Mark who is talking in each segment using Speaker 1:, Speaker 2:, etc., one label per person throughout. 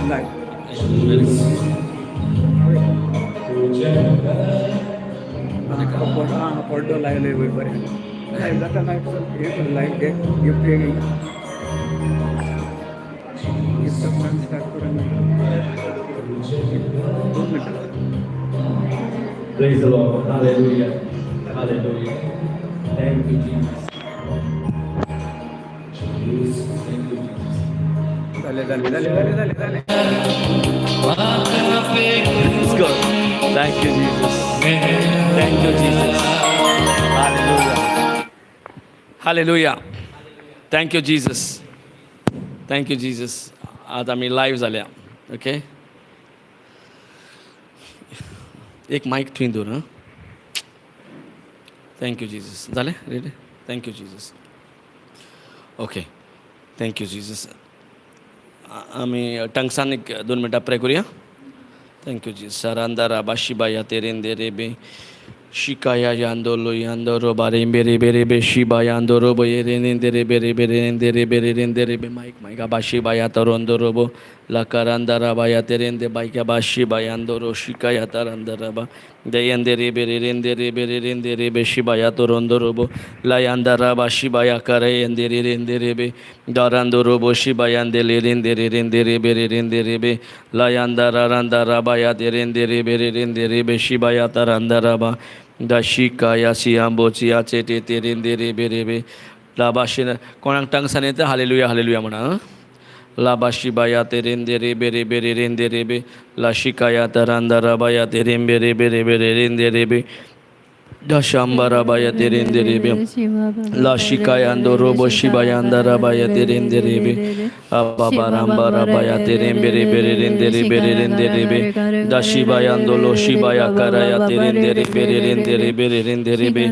Speaker 1: Like, photo लागले बरे जाता नाही लाईक गिफ्ट गिफ्ट स्टार्ट करून 2 मिनिटं.
Speaker 2: Praise the Lord. Hallelujah. Hallelujah. Thank you, Jesus. Jesus. Thank you, Jesus.
Speaker 1: झाले.
Speaker 2: Let's go. Thank you, Jesus. Thank you, Jesus. Hallelujah. Hallelujah. Thank you, Jesus. Thank you, Jesus. आता मी live झाल्या. Okay, एक mike ठेवून दो ना. Thank you Jesus. झाले ready. Thank you Jesus. Okay, thank you Jesus. आम्ही टंगसान एक 2 मिनटं प्रे करूया. Thank you Jesus. सरांदारा बाशिबाया तेरेंदे रेबे शिकाया यांदोलो यांदोरो बारे बेरे बेरे बे शिबा यांदोरो बो येरेंदे रे बेरे बेरे रे बेरे रे माईक बाशिबाया तरोंदोरो बो la karandara baya terende baika bashi bayandoro shikaya tarandaraba deyendere berendere berendere beshi baya torondorobo la yandara bashi baya kare endere rendere be darandoro boshi bayandele rendere rendere berendere be la yandara randara baya terendere berendere beshi baya tarandaraba dashikaya siambochi achete terendere berebe la bashina कोणाक टंग सांगता hallelujah hallelujah म्हणा. La bashibaya terendere bere bere rendere be la shikaya tarandara baya terembere bere bere rendere be dashambara baya terendere be la shikaya andoro boshibaya andara baya terendere be ababarambara baya terembere bere rendere be dashibaya andolo shibaya karaya terendere bere rendere be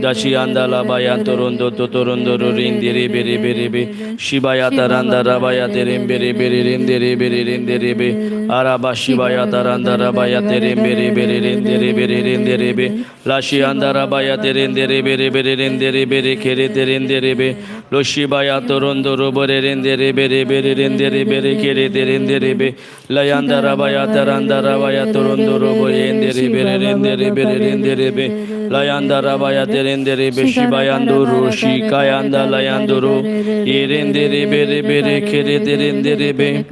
Speaker 2: dashi andala baya torondo torondo rendere bere be shibaya tarandara baya terembere bere rendere be araba shibaya tarandara baya terembere bere rendere be la shi andara baya terendere bere rendere bere kere terendere be lo shibaya torondo robore rendere bere rendere kere terendere be la yandara baya tarandara baya torondo robo rendere bere rendere be la yandara baya terendere be shibaya ndoro shikayanda la yandoro yerendere bere kere terendere be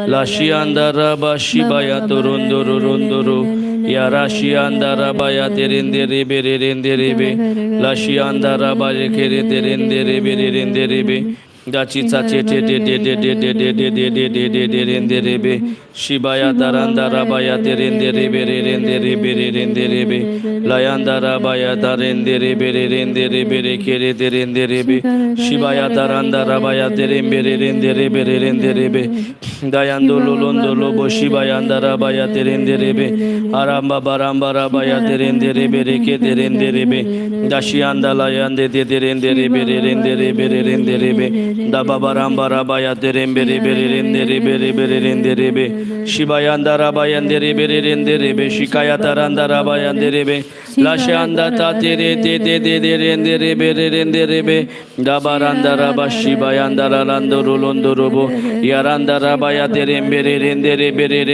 Speaker 2: la shi andara ba shibaya torondo rondoro yarashi andara baya terendere bere rendere be la shi andara baya kere terendere bere rendere be dachi chache te rendere be shibaya darandara baya terendere bere rendere be la yandara baya darendere bere kere terendere be shibaya darandara baya terembere rendere be dayandolo londolo bo shibaya andara baya terendere be aramba barambara baya terendere bere ke terendere be dashi andala yande terendere bere rendere be daba barambara baya terembere bere rendere be shibaya andara baya bere rendere be shikaya tarandara baya be lashanda ta tere rendere bere be dabarandara bashibaya andara londoro bo yarandara baya terembere rendere bere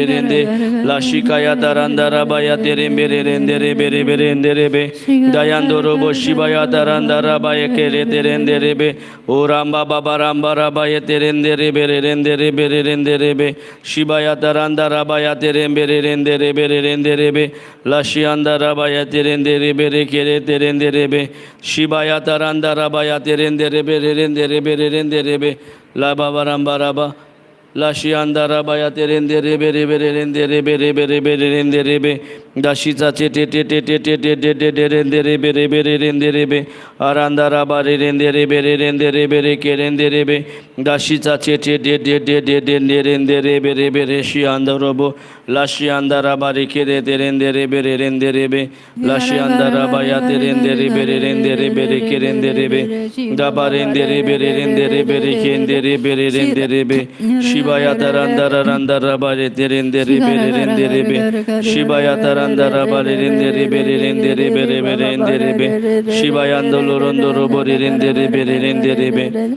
Speaker 2: rende la shikaya tarandara baya terembere rendere be dayandoro bo shibaya tarandara baya kere terendere be oramba babarambara baya terendere bere rendere be shibaya tarandara baya terembere rendere be la shiandara baya terendere bere kere terendere be shibaya tarandara baya terendere bere rendere be la babarambara ba la shiandara baya terendere bere rendere be dashiza te rendere bere rendere be arandara bare rendere bere kerendere be dashiza te rendere bere shiandara bo la shiandara bare kere rendere be la shiandara baya terendere bere kerendere be dabarendere bere kendere bere rendere be shibaya tarandara bare terendere bere be shibaya tarandara bare rendere bere be shibaya andolo bore rendere be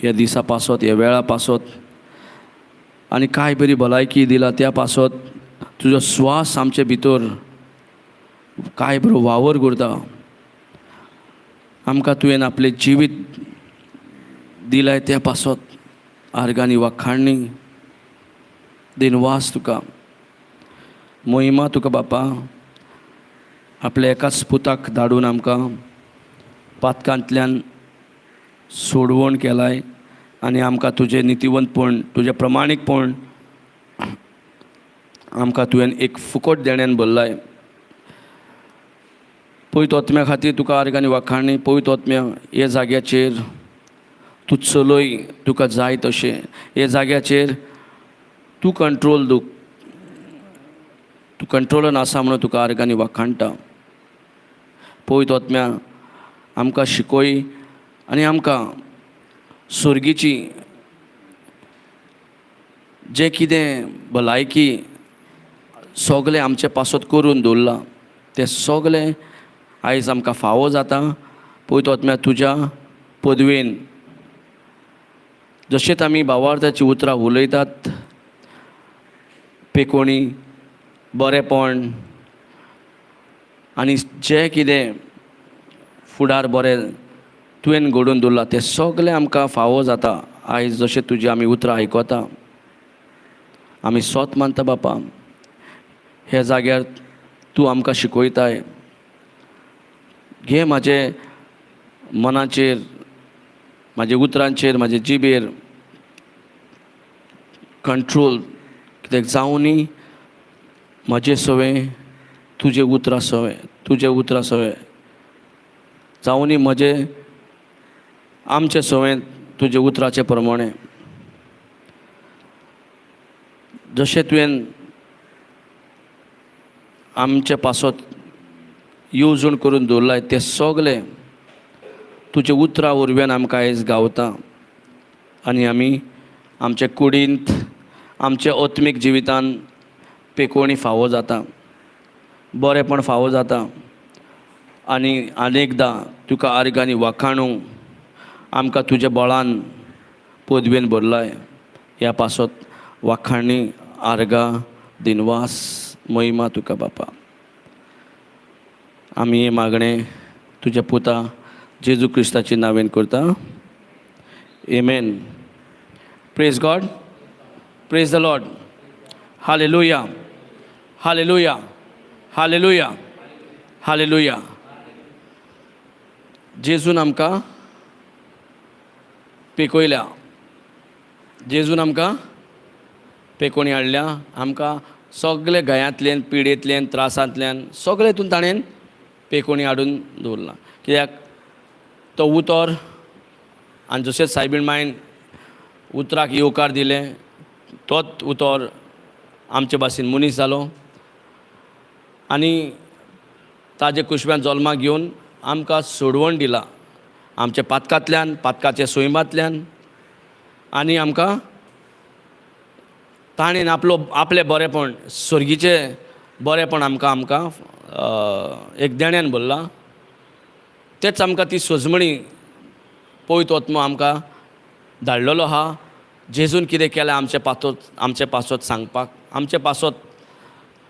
Speaker 2: ह्या दिसा पासत ह्या वेळा पासत आनी काय बरी भलायकी दिला त्या पासत तुजो श्वास आमचे भितर काय बरो वावर करता. आमकां तुवें आपलें जिवीत दिलाय त्या पासत आर्गांनी वाखाणणी दिनवास तुका महिमा तुका बापा. आपल्या एकाच पुताक धाडून आमकां पातकांतल्यान सोडवण केलाय आनी आमकां तुजें नितिवंतपण तुजें प्रमाणीकपण आमकां तुवें एक फुकट देण्यान भरलाय. पवित्र आत्म्या खातीर तुका आर्गांनी वाखाणणी. पवित्र आत्म्या हे जाग्याचेर तूं चलय तुका जाय तशें. हे जाग्याचेर तूं कंट्रोल तूं कंट्रोलान आसा म्हणून तुका आर्गांनी वाखाणटा. पवित्र आत्म्या आमकां शिकय आनी आमकां सुर्गीची जें कितें भलायकी सगलें आमचे पासत करून दवरलां तें सगलें आयज आमकां फावो जाता. पवित्र आत्म्या तुज्या पदवेन जशेंच आमी भावार्थाची उतरां उलयतात पेकोणी बरेंपण आनी जें कितें फुडार बरें तुवें घडोवन दवरलां तें सगलें आमकां फावो जाता. आयज जशें तुजी आमी उतरां आयकता आमी सोत मानता बापा. हे जाग्यार तूं आमकां शिकयताय. घे म्हाजे मनाचेर म्हाजे उतरांचेर म्हाजे जिबेर कंट्रोल. कित्याक जावनी म्हजें सवें तुजें उतरां सवें तुजें उतरां सवें जावनी म्हजें आमचें सवें तुजें उतराचे प्रमाणें. जशें तुवें आमचे पासत येवजण करून दवरलाय तें सगलें तुजें उतरां वरव्यान आमकां आयज गावता. आनी आमी आमचे कुडींत आमच्या आत्मीक जिवितान पेकोवणी फावो जाता बरेंपण फावो जाता. आनी अनेकदां तुका आर्गांनी वाखाणूंक आमकां तुज्या बळान पदवेन भरलाय. ह्या पासत वाखाणणी आर्गां दिनवास महिमा तुका बापा. आमी हें मागणें तुज्या पुता जेजू क्रिस्ताच्या नांवेन करता. आमेन. Praise God. Praise the Lord. हालेलुया. हालेलुया. हालेलुया. हालेलुया. जेजून आमकां पेकयल्या. जेजून आमकां पेकोवणी हाडल्या. आमकां सगळे गयांतल्यान पिडेंतल्यान त्रासांतल्यान सगळे हितून ताणें पेकोवणी हाडून दवरलां. कित्याक तो उतर आनी जशें सायबीण मायन उतराक येवकार दिलें तोच उतर आमचे भाशेन मनीस जालो आनी ताजे कुशव्यान जल्माक घेवन आमकां सोडवण दिला आमच्या पातकांतल्यान पातकाच्या सोयमांतल्यान. आनी आमकां ताणें आपलें बरेंपण स्वर्गीचें बरेंपण आमकां एक देण्यान भरलां. तेच आमकां ती सोजमणी पवित्र आत्मो आमकां धाडलेलो आहा. जेजून कितें केलें आमचे पासत सांगपाक आमचे पासत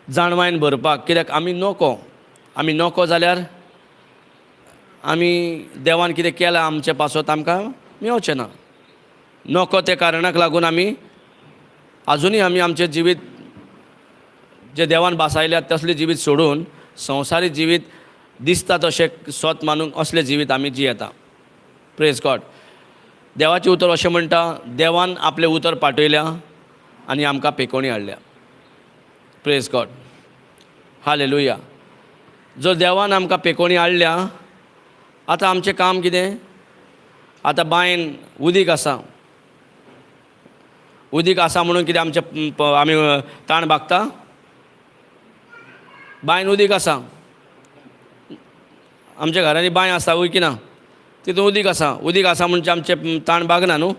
Speaker 2: जाणवायन भरपाक. कित्याक आमी नोको जाल्यार आमी देवान कितें केलां आमचे पासत आमकां मेळचें ना. नोको त्या कारणाक लागून आमी आजुनूय आमचें जिवीत जें देवान बासायल्यात तसलें जिवीत सोडून संवसारीक जिवीत दिसता तशें सोत मानूंक असलें जिवीत आमी जियेता. Praise God. देवाचें उतर अशें म्हणटा देवान आपलें उतर पाठयल्या आनी आमकां पेकोवणी हाडल्या. Praise God. हालेलुया. जर देवान आमकां पेकोवणी हाडल्या आतां आमचें काम कितें. आतां बांयन उदीक आसा म्हणून कितें आमी ताण भागता. बांयन उदीक आसा आमच्या घरांनी बांय आसा वय की ना तितून उदीक आसा म्हणजे आमचें ताण भागना न्हू.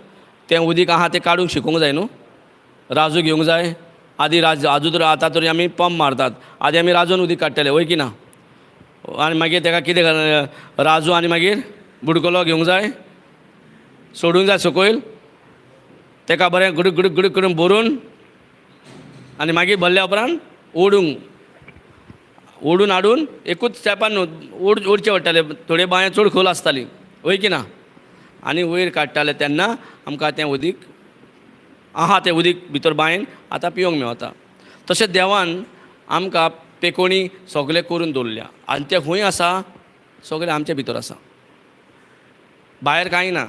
Speaker 2: तें उदीक आहा तें काडूंक शिकूंक जाय न्हू. राजू घेवंक जाय. आजू तर आतां तरी आमी पंप मारतात. आदी आमी राजून उदीक काडटले वय की ना. आनी मागीर ताका कितें राजू आनी मागीर बुडकुलो घेवंक जाय सोडूंक जाय सकयल, ताका बरें गुडूक गुडूक गुडूक करून भरून आनी मागीर भरल्या उपरांत ओडून हाडून एकूच स्टेपान ओडचें पडटालें. थोडे बांयो चड खोल आसताली, वय की ना, आनी वयर काडटाले तेन्ना आमकां तें उदीक आहा तें उदीक भितर बांयन आतां पिवंक मेवता. तशें देवान आमकां पेकोणी सगळें करून दवरल्या आनी तें खंय आसा, सगळें आमचे भितर आसा, भायर कांय ना.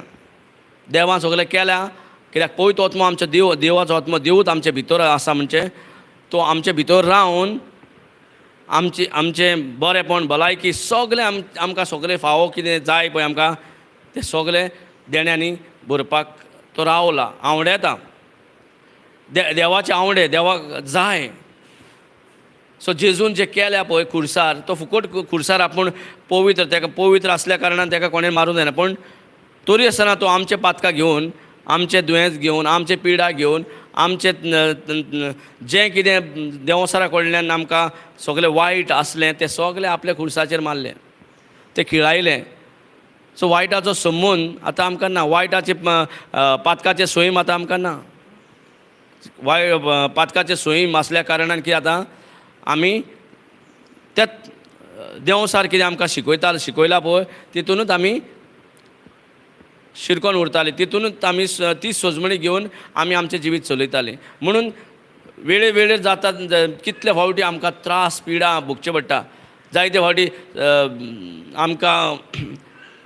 Speaker 2: देवान सगळें केल्या, कित्याक पवित्र आत्मो आमचो देवाचो आत्मो देवूच आमचे भितर आसा. म्हणजे तो आमचे भितर रावन आमचें बरेंपण भलायकी सगळें आमकां सगळें फावो कितें जाय पळय आमकां तें सगळें देण्यांनी भरपाक तो रावला. आवडेता देवाचे आवडे देवाक जाय. सो जेजून जें केल्या पळय खुर्सार, तो फुकट खुर्सार आपूण पवित्र, ताका पवित्र आसल्या कारणान ताका कोणें मारूंक जायना. पूण तरी आसतना तो आमचे पातकां घेवन, आमचें दुयेंस घेवन, आमचे पिडा घेवन, आमचें जें कितें देवसरा कडल्यान आमकां सगळें वायट आसलें तें सगळें आपल्या खुर्साचेर मारलें, तें खिळायलें. सो वायटाचो संबंद आतां आमकां ना, वायटाचे पातकाचे सोयीम आतां आमकां ना. पातकाचे सोयीम आसल्या कारणान कितें जाता, आमी त्याच देवसार कितें आमकां शिकयला पळय तितूनूच आमी शिरकोन उरतालीं, तितूनूच आमी ती सोजमणी घेवन आमी आमचें जिवीत चलयतालीं. म्हणून वेळे वेळेर जाता कितले फावटी आमकां त्रास पिडा भोगचे पडटा. जायते फावटी आमकां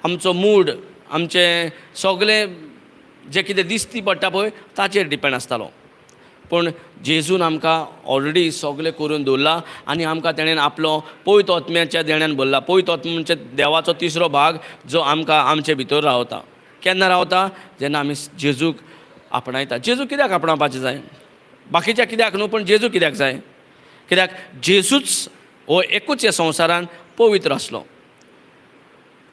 Speaker 2: आमचो मूड, आमचें सगळें जें कितें दिसती पडटा पळय ताचेर डिपेंड आसतालो. पूण जेजून आमकां ऑलरेडी सगळें करून दवरला आनी आमकां तेणेन आपलो पवित्र आत्म्याच्या देण्यान भरला. पवित्र आत्मा म्हणजे देवाचो तिसरो भाग जो आमकां आमचे भितर रावता. केन्ना रावता, जेन्ना आमी जेजूक आपणायता. जेजू कित्याक आपणावपाचें जाय, बाकीच्या कित्याक न्हू, पूण जेजू कित्याक जाय, कित्याक जेजूच हो एकूच ह्या संवसारान पवित्र आसलो.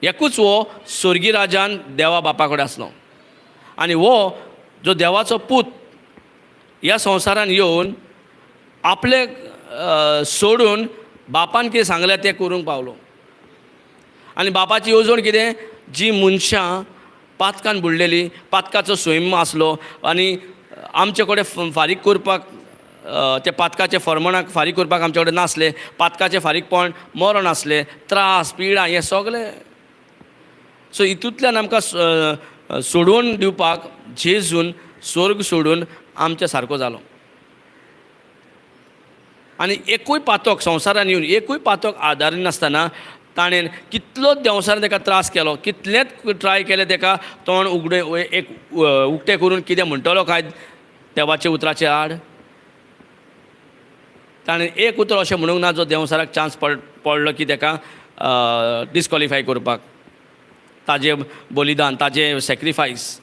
Speaker 2: एकूच हो स्वर्गीय राजान देवा बापा कडेन आसलो आनी हो जो देवाचो पूत ह्या संवसारान येवन आपले सोडून बापान कितें सांगलें तें करूंक पावलो. आनी बापाची येवजण कितें, जी मनशां पातकान बुडलेली, पातकाचो स्वयंम आसलो आनी आमचे कडेन फारीक करपाक ते पातकाचे फर्मणाक फारीक करपाक आमचे कडेन नासले. पातकाचें फारीकपण मरण आसलें, त्रास पिडा हें सगळें. सो हितूंतल्यान आमकां सोडवून दिवपाक जेजून स्वर्ग सोडून आमच्या सारको जालो. आनी एकूय पातक संवसारान येवन एकूय पातक आदारी नासतना ताणें कितलोच देंवसारान ताका त्रास केलो, कितलेंच ट्राय केलें ताका तोंड उक्तें करून कितें म्हणटलो काय देवाचे उतराचे आड. ताणें एक उतर अशें म्हणूंक ना जो देंवसाराक चान्स पडलो की ताका डिस्कॉलिफाय करपाक. ताजें बलिदान, ताजें सॅक्रिफायस,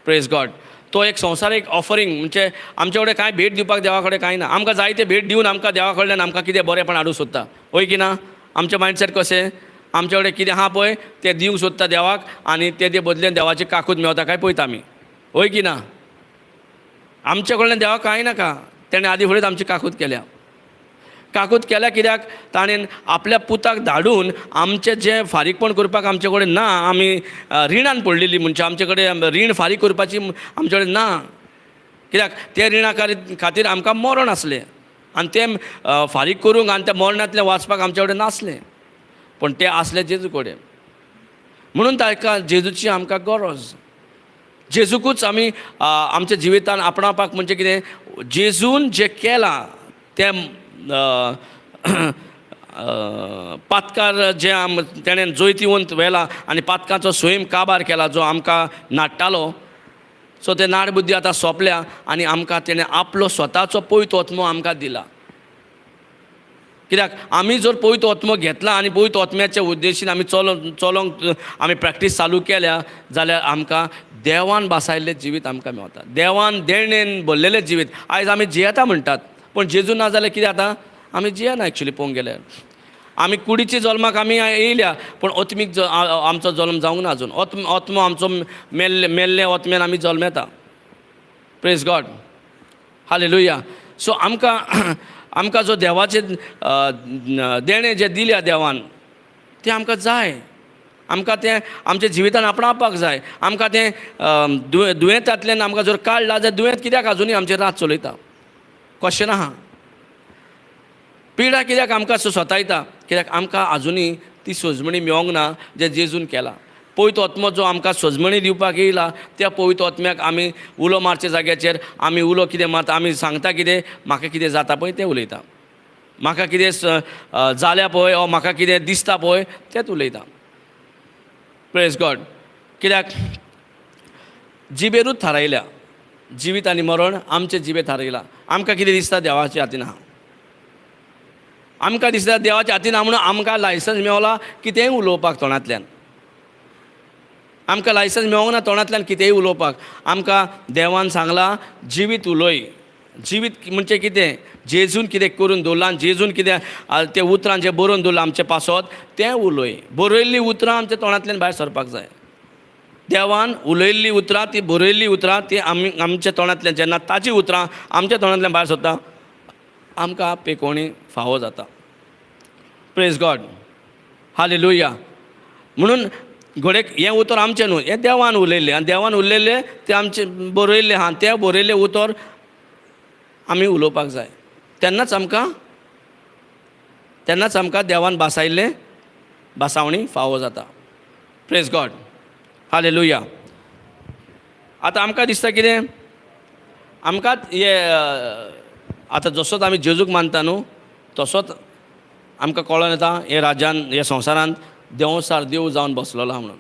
Speaker 2: प्रेज गॉड. तो एक संवसार एक ऑफरींग, म्हणजे आमचे कडेन कांय भेट दिवपाक देवा कडेन कांय ना. आमकां जाय तें भेट दिवन आमकां देवा कडल्यान आमकां कितें बरेंपण हाडूंक सोदता, वय की ना. आमचें मायंडसेट कशें, आमचे कडेन कितें आहा पळय तें दिवंक सोदता देवाक आनी ते बदलेन देवाची काकूत मेवता काय पळयता आमी, वय की ना. आमचे कडल्यान देवाक कांय नाका, तेणें आदी फुडेंच आमची काकूत केल्या. काकूत केल्या कित्याक ताणें आपल्या पुताक धाडून आमचें जें फारीकपण करपाक आमचे कडेन ना, आमी रिणान पडलेलीं म्हणजे आमचे कडेन रीण फारीक करपाची आमचे कडेन ना. कित्याक ते रिणा खातीर आमकां मरण आसलें आनी तें फारीक करूंक आनी त्या मरणांतलें वाचपाक आमचे कडेन नासलें, पूण तें आसलें जेजू कडेन. म्हणून ताका जेजूची आमकां गरज. जेजूकूच आमी आमच्या जिवितान आपणावपाक म्हणजे कितें, जेजून जें केलां तें पातकार जें तेणें जैतिवंत व्हेला आनी पातकाचो स्वयं काबार केला जो आमकां नाडटालो. सो ते नाड बुद्धी आतां सोंपल्या आनी आमकां तेणें आपलो स्वताचो पवित्र आत्मो आमकां दिला. कित्याक आमी जर पवित्र आत्मो घेतला आनी पवित्र आत्म्याच्या उद्देशीन आमी चलोंक आमी प्रॅक्टीस चालू केल्या जाल्यार आमकां देवान बासायल्लें जिवीत आमकां मेवता, देवान देणेन भरलेलें जिवीत. आयज आमी जियेता म्हणटात, पूण जेजू ना जाल्यार कितें जाता, आमी जियेना एक्चुली पळोवंक गेल्यार. आमी कुडीच्या जल्माक आमी येयल्या, पूण आत्मीक आमचो जल्म जावंक ना अजून. आत्मो आमचो मेल्ले आत्म्यान आमी जल्म येता. प्रेज गॉड, हालेलुया. सो आमकां जो देवाचें देणें जें दिल्या देवान तें आमकां जाय. आमकां तें आमच्या जिवितान आपणावपाक जाय. आमकां तें दुयेंतांतल्यान आमकां जर काडला जाल्यार दुयेंत कित्याक आजुनूय आमचेर रात चलयता? क्वेश्चन आहा. पिडा कित्याक आमकां सतायता? कित्याक आमकां आजुनूय ती सोजमणी मेळोंक ना जे जेजून केला. पवित्र आत्मो जो आमकां सोजमणी दिवपाक येयला त्या पवित्र आत्म्याक आमी उलो मारच्या जाग्याचेर आमी उलो कितें मारता, आमी सांगता कितें, म्हाका कितें जाता पळय तें उलयता. म्हाका कितें जाल्या पळय ओ म्हाका कितें दिसता पळय तेंच उलयता. Praise God. कित्याक जिबेरूच थारायल्या. जिवीत आनी मरण आमचे जिबेर थारयला. आमकां कितें दिसता देवाच्या हातीन आहा. आमकां दिसता देवाच्या हातीन आहा म्हणून आमकां लायसन्स मेवला कितेंय उलोवपाक तोंडांतल्यान. आमकां लायसन्स मेळोंक ना तोंडांतल्यान कितेंय उलोवपाक. आमकां देवान सांगलां जिवीत उलय. जिवीत म्हणजे कितें? जेजून कितें करून दवरलां, जेजून कितें तें उतरां जें बरोवन दवरलां आमचे पासत तें उलय. बरयल्लीं उतरां आमच्या तोंडांतल्यान भायर सरपाक जाय. देवान उलयल्लीं उतरां, ती बरयल्लीं उतरां ती आमच्या तोंडांतल्यान जेन्ना ताची उतरां आमच्या तोंडांतल्यान भायर सरता आमकां पेकोवणी फावो जाता. Praise God. हालेलुया. म्हणून घोडेक हें उतर आमचें न्हू, हें देवान उलयल्लें. आनी देवान उलयल्लें तें आमचें बरयल्लें आहा. तें बरयल्लें उतर आमी उलोवपाक जाय. तेन्नाच आमकां देवान बासायल्लें बासावणी फावो जाता. Praise God. हालेलुया. आतां आमकां दिसता कितें? आमकां आतां जसोच आमी जेजूक मानता न्हू तसोच आमकां कळोन येता हे राज्यान हे संवसारांत देंवसार देव जावन बसलेलो आहा म्हणून.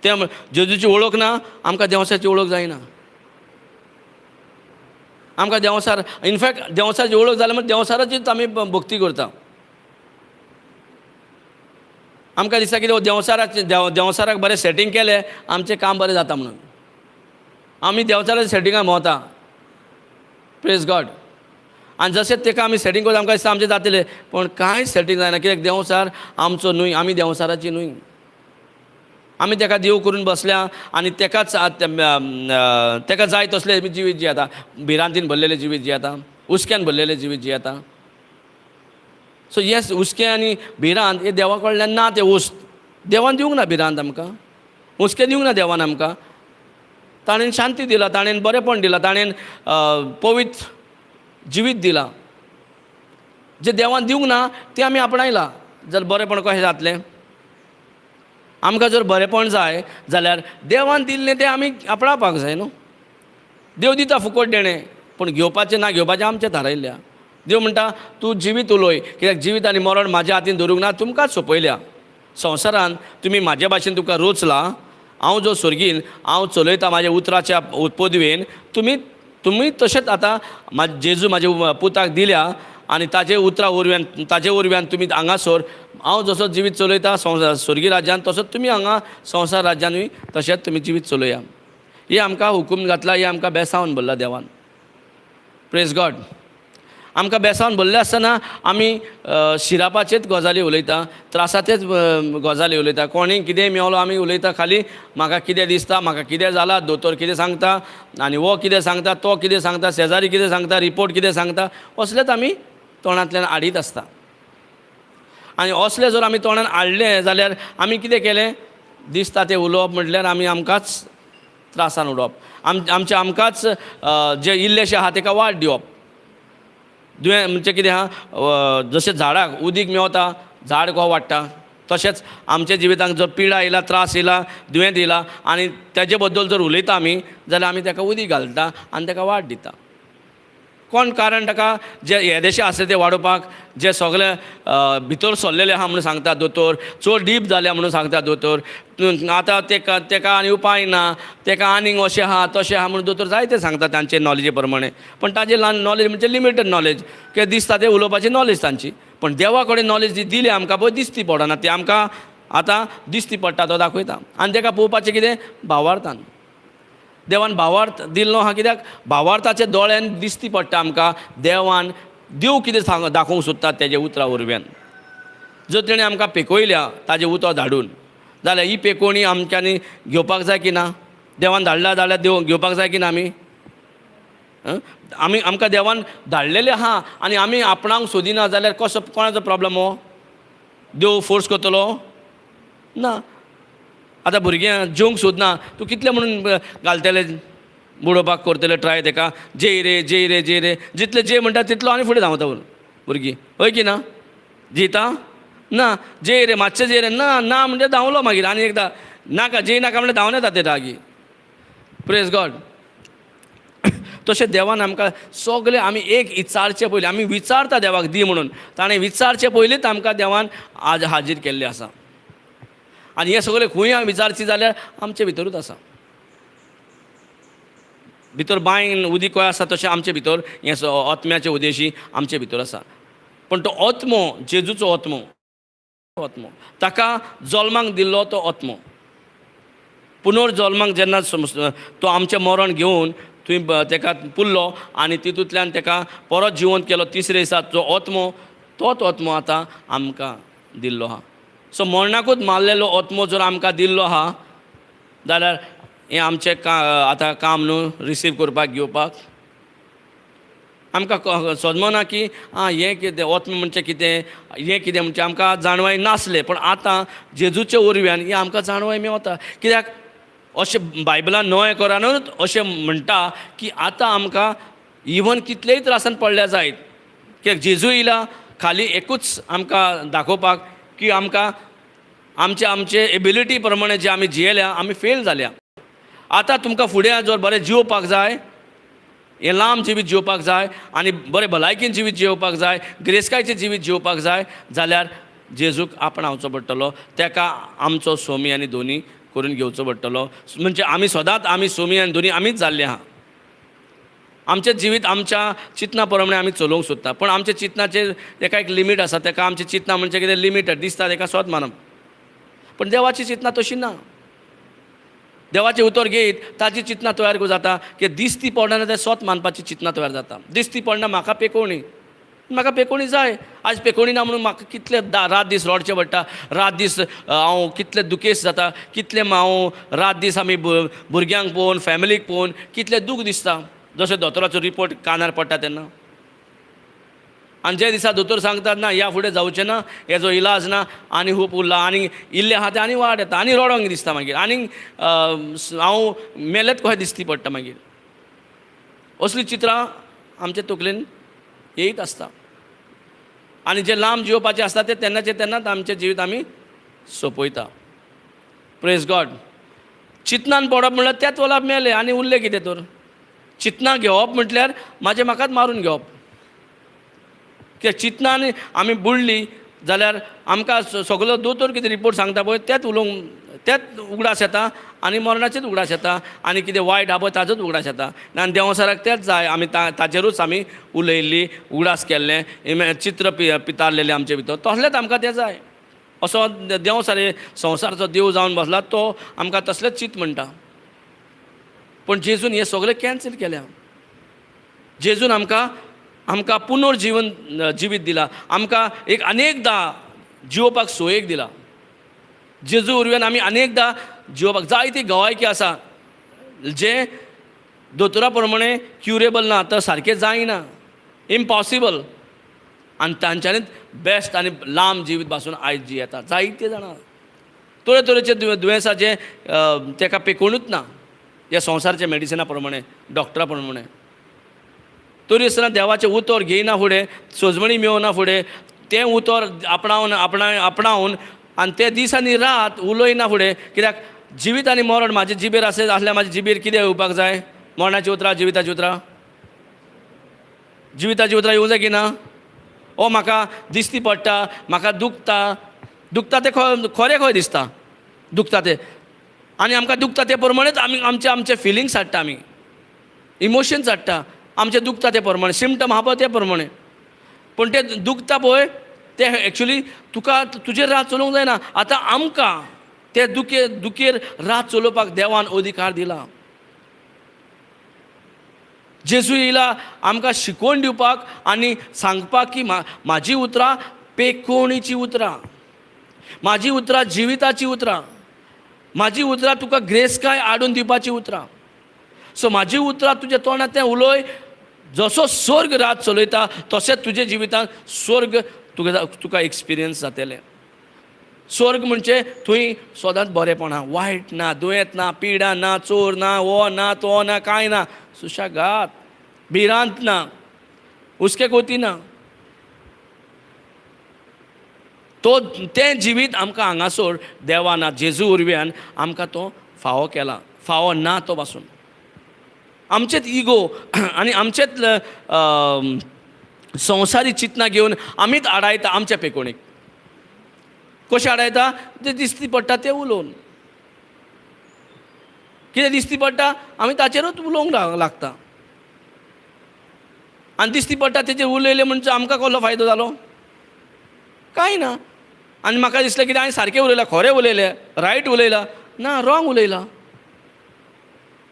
Speaker 2: तें जेजूची वळख ना आमकां देंवसाची वळख जायना. आमकां देंवसार इनफॅक्ट देंवसाची वळख जाल्या म्हणजे देंवसाराचीच आमी भक्ती करता. आमकां दिसता कितें देंवसाराक बरें सेटींग केलें आमचें काम बरें जाता म्हणून आमी देंवसाराच्या सेटिंगाक भोंवता. Praise God. आनी जशें तेका आमी सेटींग करता आमकां दिसता आमचें जातलें, पूण कांयच सेटींग जायना. कित्याक देंवसार आमचो न्हय, आमी देंवसाराची न्हय. आमी तेका देव करून बसल्या आनी तेका जाय तसलें जिवीत जियेता. भिरांतीन भरलेलें जिवीत जियेता, उस्क्यान भरलेलें जिवीत जियेता. सो येस, उस्कें आनी भिरांत हें देवा कडल्यान ना. तें उस्त देवान दिवंक ना. भिरांत आमकां उस्कें दिवंक ना देवान आमकां. ताणें शांती दिला, ताणें बरेंपण दिलां, ताणें पवित्र जिवीत दिलां. जें देवान दिवंक ना तें आमी आपणायलां. जाल्यार बरेंपण कशें जातलें? आमकां जर बरेंपण जाय जाल्यार देवान दिल्लें तें आमी आपणावपाक जाय न्हू. देव दिता फुकट देणें, पूण घेवपाचें ना घेवपाचें आमचें थारायल्या. देव म्हणटा तूं जिवीत उलय, कित्याक जिवीत आनी मरण म्हाज्या हातीन दवरूंक ना, तुमकांच सोंपयल्या. संवसारांत तुमी म्हाजे भाशेन तुका रोचला. हांव जो सर्गीन हांव चलयता म्हाज्या उतराच्या पदवेन, तुमी तशेंच आतां जेजू म्हाज्या पुताक दिल्या आनी ताजे उतरा वरव्यान तुमी हांगासर हांव जसो जिवीत चलयता स्वर्गी राज्यान तसोच तुमी हांगा संवसार राज्यानूय तशेंच तुमी जिवीत चलया. ही आमकां हुकूम घातला, ही आमकां बेसावन भरला देवान. Praise God. आमकां बेसावन भरलें आसतना आमी शिरापाचेच गजाली उलयता, त्रासाचेच गजाली उलयता. कोणीय कितेंय मेवलो आमी उलयता खाली म्हाका कितें दिसता, म्हाका कितें जालां, दोतोर कितें सांगता आनी वो कितें सांगता, तो कितें सांगता, शेजारी कितें सांगता, रिपोर्ट कितें सांगता, असलेंच आमी तोंडांतल्यान हाडीत आसता. आनी असलें जर आमी तोंडान हाडलें जाल्यार आमी कितें केलें? दिसता तें उलोवप म्हटल्यार आमी आमकांच त्रासान उडोवप. आमकांच जें इल्लेशें आहा तेका वाट दिवप. म्हणजे कितें आहा, जशें झाडाक उदीक मेवता झाड कहो वाडटा तशेंच आमच्या जिवितांत जर पिडा येयला, त्रास येयला, दुयेंत येयला आनी तेजे बद्दल जर उलयता आमी जाल्यार आमी तेका उदीक घालता आनी तेका वाट दिता. कोण कारण ताका जे येदेशें आसलें तें वाडोवपाक, जे सगळे भितर सरलेले आहा म्हणून सांगता दोतोर, चड डीप जाल्या म्हणून सांगता दोतोर, आतां तेका आनी उपाय ना, तेका आनीक अशें आहा तशें आहा म्हणून दोतोर जायते सांगता तांचे नॉलेजी प्रमाणे. पण ताजें नॉलेज म्हणजे लिमिटेड नॉलेज, की दिसता तें उलोवपाची नॉलेज तांची. पण देवा कडेन नॉलेज जी दिली आमकां पळय दिसती पडना, ती आमकां आतां दिसती पडटा तो दाखयता. आनी तेका पळोवपाचें कितें? भावार्थान. देवान भावार्थ दिल्लो आहा, कित्याक भावार्थाच्या दोळ्यान दिसती पडटा आमकां देवान देव कितें दाखोवंक सोदता तेजे उतरा वरव्यान. जर तेणें आमकां पेकयल्या ताजें उतर धाडून जाल्यार ही पेकोवणी आमच्यांनी घेवपाक जाय की ना? देवान धाडला जाल्यार घेवपाक जाय की ना आमी? आमकां देवान धाडलेलें आहा आनी आमी आपणाक सोदिना जाल्यार कसो कोणाचो प्रॉब्लम हो? देव फोर्स करतलो? ना. आतां भुरग्यां जेवंक सोदना, तूं कितले म्हणून घालतले बुडोवपाक करतले ट्राय ताका, जेय रे जेय रे जेय रे, जितले जे म्हणटा तितलो आनी फुडें धांवता भुरगीं, हय की ना? जैता ना, जेय रे मातशें जेय रे, ना ना म्हणजे धांवलो मागीर आनी एकदां, नाका जेय नाका म्हणजे धांवन येता ते रागी. Praise God. तशें देवान आमकां सगळें आमी एक विचारचे पयलीं, आमी विचारता देवाक दी म्हणून, ताणें विचारचे पयलींच आमकां देवान आज हाजीर केल्लें आसा. आनी हें सगळें खंय विचारची जाल्यार आमचे भितरूच आसा. भितर बांयन उदीक खंय आसा तशें आमचे भितर हें आत्म्याचें उदेशी आमचे भितर आसा. पण तो आत्मो, जेजूचो आत्मो, ताका जल्माक दिल्लो तो आत्मो, पुनर्जल्माक जेन्ना तो आमचें मरण घेवन थंय ताका पुरलो आनी तितूंतल्यान ताका परत जिवंत केलो तिसरे दिसा, जो आत्मो, तोच आत्मो आतां आमकां दिल्लो आहा. सो मरणाकूच मारलेलो आत्मो जर आमकां दिल्लो आहा जाल्यार हें आमचें आतां काम न्हू रिसीव करपाक घेवपाक. आमकां समजना की हें कितें आत्मो म्हणजे कितें, हें कितें म्हणजे आमकां जाणवाय नासलें. पण आतां जेजूचे वरव्यान हें आमकां जाणवाय मेवता. कित्याक अशें बायबलान नवे कोरानूच अशें म्हणटा की आतां आमकां इवन कितलेय त्रासान पडल्या जायत, कित्याक जेजू येयला खाली एकूच आमकां दाखोवपाक की आमकां आमचे एबिलिटी प्रमाणे जे आमी जियेल्या आमी फेल जाल्या. आतां तुमकां फुडें जर बरें जिवपाक जाय, हें लांब जिवीत जिवपाक जाय आनी बरें भलायकेन जिवीत जिवपाक जाय, गिरेस्तकायेचें जिवीत जिवपाक जाय जाल्यार जेजूक आपणावचो पडटलो. ताका आमचो सोमी आनी दोनी करून घेवचो पडटलो. म्हणजे आमी सदांच आमी सोमी आनी दोनी आमीच जाल्ले आहा. आमचें जिवीत आमच्या चिंतना प्रमाणे आमी चलोवंक सोदता, पण आमच्या चिंतनाचेर ताका एक लिमीट आसा. ताका आमची चिंतना म्हणजे कितें लिमिटेड दिसता, ताका स्वत मानप. पण देवाची चिंतना तशी ना. देवाचें उतर घेयत ताची चिंतना तयार करूं जाता की दिसती पडना तें स्वत मानपाची चिंतना तयार जाता. दिसती पडना म्हाका पेकोवणी, म्हाका पेकोवणी जाय. आज पेकोवणी ना म्हणून म्हाका कितले रात दीस रडचें पडटा. रात दीस हांव कितले दुखेस्त जाता, कितले हांव रात दीस आमी भुरग्यांक पळोवन फॅमिलीक पळोवन कितले दूख दिसता जशें दोतोराचो रिपोर्ट कानार पडटा तेन्ना. आनी जे दिसा दोतोर सांगतात ना ह्या फुडें जावचें ना, हेजो इलाज ना, आनी खूब उरला, आनी इल्ले आहा तें आनी वाड येता, आनी रडोंक दिसता मागीर, आनी हांव मेलेत कशें दिसती पडटा मागीर. असलीं चित्रां आमचे तकलेन येयत आसता. आनी जे लांब जिवपाचें आसता तें तेन्नाच आमचें जिवीत आमी सोंपयता. Praise God. चिंतनान पडप म्हणल्यार त्याच वलाप मेले आनी उरले कितें तर. चिंतना घेवप म्हटल्यार म्हाकाच मारून घेवप. कित्याक चिंतनान आमी बुडलीं जाल्यार आमकां सगळो दोतोर कितें रिपोर्ट सांगता पळय तेंच उलोवंक, तेंच उगडास येता आनी मरणाचेंच उगडास येता आनी कितें वायट आहा पळय ताजोच उगडास येता. आनी देंवसाराक तेंच जाय. आमी ताचेरूच आमी उलयल्लीं, उगडास केल्लें, चित्र पितारलेलें आमचे भितर, तसलेंच आमकां तें जाय. असो देंवसारे संवसाराचो देव जावन बसला तो आमकां तसलेंच चिंत म्हणटा. पण जेजून हें सगळें कॅन्सील केल्या. जेजून आमकां पुनर्जीवन जिवीत दिला. आमकां एक अनेकदां जिवपाक सोयेक दिला. जेजू वरवीं आमी अनेकदां जिवपाक जायती गवायकी आसा जे दोतोरा प्रमाणे क्युरेबल ना, तर सारकें जायना, इम्पॉसिबल. आनी तांच्यांनीच बेस्ट आनी लांब जिवीत पासून आयज जियेता जायते जाणां. तरेतरेचे दुयेंसां जे ताका पेकोवणूच ना ह्या संवसाराच्या मेडिसिना प्रमाणे, डॉक्टरा प्रमाणे. तरी आसतना देवाचें उतर घेयना फुडें, सोजमणी मेळना फुडें, तें उतर आपणावन आनी ते दीस आनी रात उलयना फुडें. कित्याक जिवीत आनी मरण म्हाजे जिबेर आसल्यार म्हाजे जिबेर कितें येवपाक जाय? मरणाची उतरां, जिविताची उतरां, जिविताची उतरां येवं जाय की ना? ओ म्हाका दिसती पडटा, म्हाका दुखता तें खरें खंय दिसता, दुखता तें. आनी आमकां दुखता ते प्रमाणेच आमी आमचे फिलिंग्स हाडटा, आमी इमोशन्स हाडटा, आमचें दुखता ते प्रमाणे, सिम्टम आहा पळय ते प्रमाणे. पूण तें दुखता पळय तें एक्चुली तुका तुजेर रात चलोवंक जायना. आतां आमकां ते दुखेर रात चलोवपाक देवान अधिकार दिला. जेजू येयला आमकां शिकोवन दिवपाक आनी सांगपाक की म्हाजी उतरां पेकोवणीची उतरां, म्हाजी उतरां जिविताची उतरां, म्हाजी उतरां तुका ग्रेस्काय हाडून दिवपाची उतरां. सो म्हाजी उतरां तुज्या तोंडांतल्यान उलय. जसो स्वर्ग रात चलयता तशेंच तुजे जिवितांत स्वर्ग तुका एक्सपिरियन्स जातलें. स्वर्ग म्हणजे थंय सदांच बरेपणां, वायट ना, दुयेंत ना, पिडा ना, चोर ना, हो ना, तो ना, कांय ना, सुशेगाद, भिरांत ना, हुस्के कोती ना. तो तें जिवीत आमकां हांगासर देवान जेजू उर्व्यान आमकां तो फावो केला. फावो ना तो पासून आमचेच इगो आनी आमचेच संवसारी चिंतना घेवन आमीच आडायता आमच्या पेकोणीक. कशें आडायता? तें दिसती पडटा तें उलोवन. कितें दिसती पडटा आमी ताचेरूच उलोवंक लागता. आनी दिसती पडटा तेजेर उलयलें म्हणजे आमकां कसलो फायदो जालो? कांय ना. आनी म्हाका दिसलें कितें हांवें सारकें उलयलां, खरें उलयलें, रायट उलयलां. ना, रॉंग उलयलां.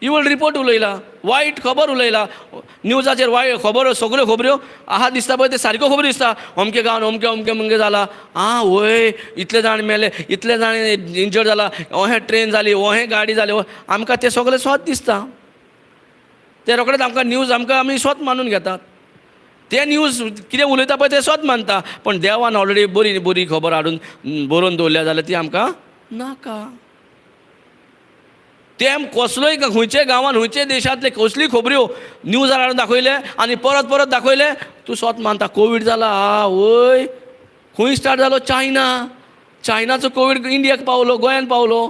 Speaker 2: इवल रिपोर्ट उलयला, वायट खबर उलयला, न्यूजाचेर वायट खबर, सगळ्यो खबऱ्यो आहा दिसता पळय ते सारक्यो खबरी दिसता. अमके गांवान अमकें जाला. आं वय, इतले जाण मेले, इतले जाण इंजर्ड जाला, अहें ट्रेन जाली, अहें गाडी जाली. आमकां तें सगळें स्वत दिसता. ते रोखडेच आमकां न्यूज आमी स्वत मानून घेतात. ते न्यूज कितें उलयता पळय ते स्वत मानता. पण देवान ऑलरेडी बरी बरी खबर हाडून बरोवन दवरल्या जाल्यार ती आमकां नाका. ते कसलोय खंयचे गांवान खंयचे देशांतले कसली खबऱ्यो न्यूजार हाडून दाखयले आनी परत परत दाखयले, तूं स्वत मानता. कोवीड जाला, वय खंय स्टार्ट जालो? चायना. चायनाचो कोवीड इंडियाक पावलो, गोंयान पावलो.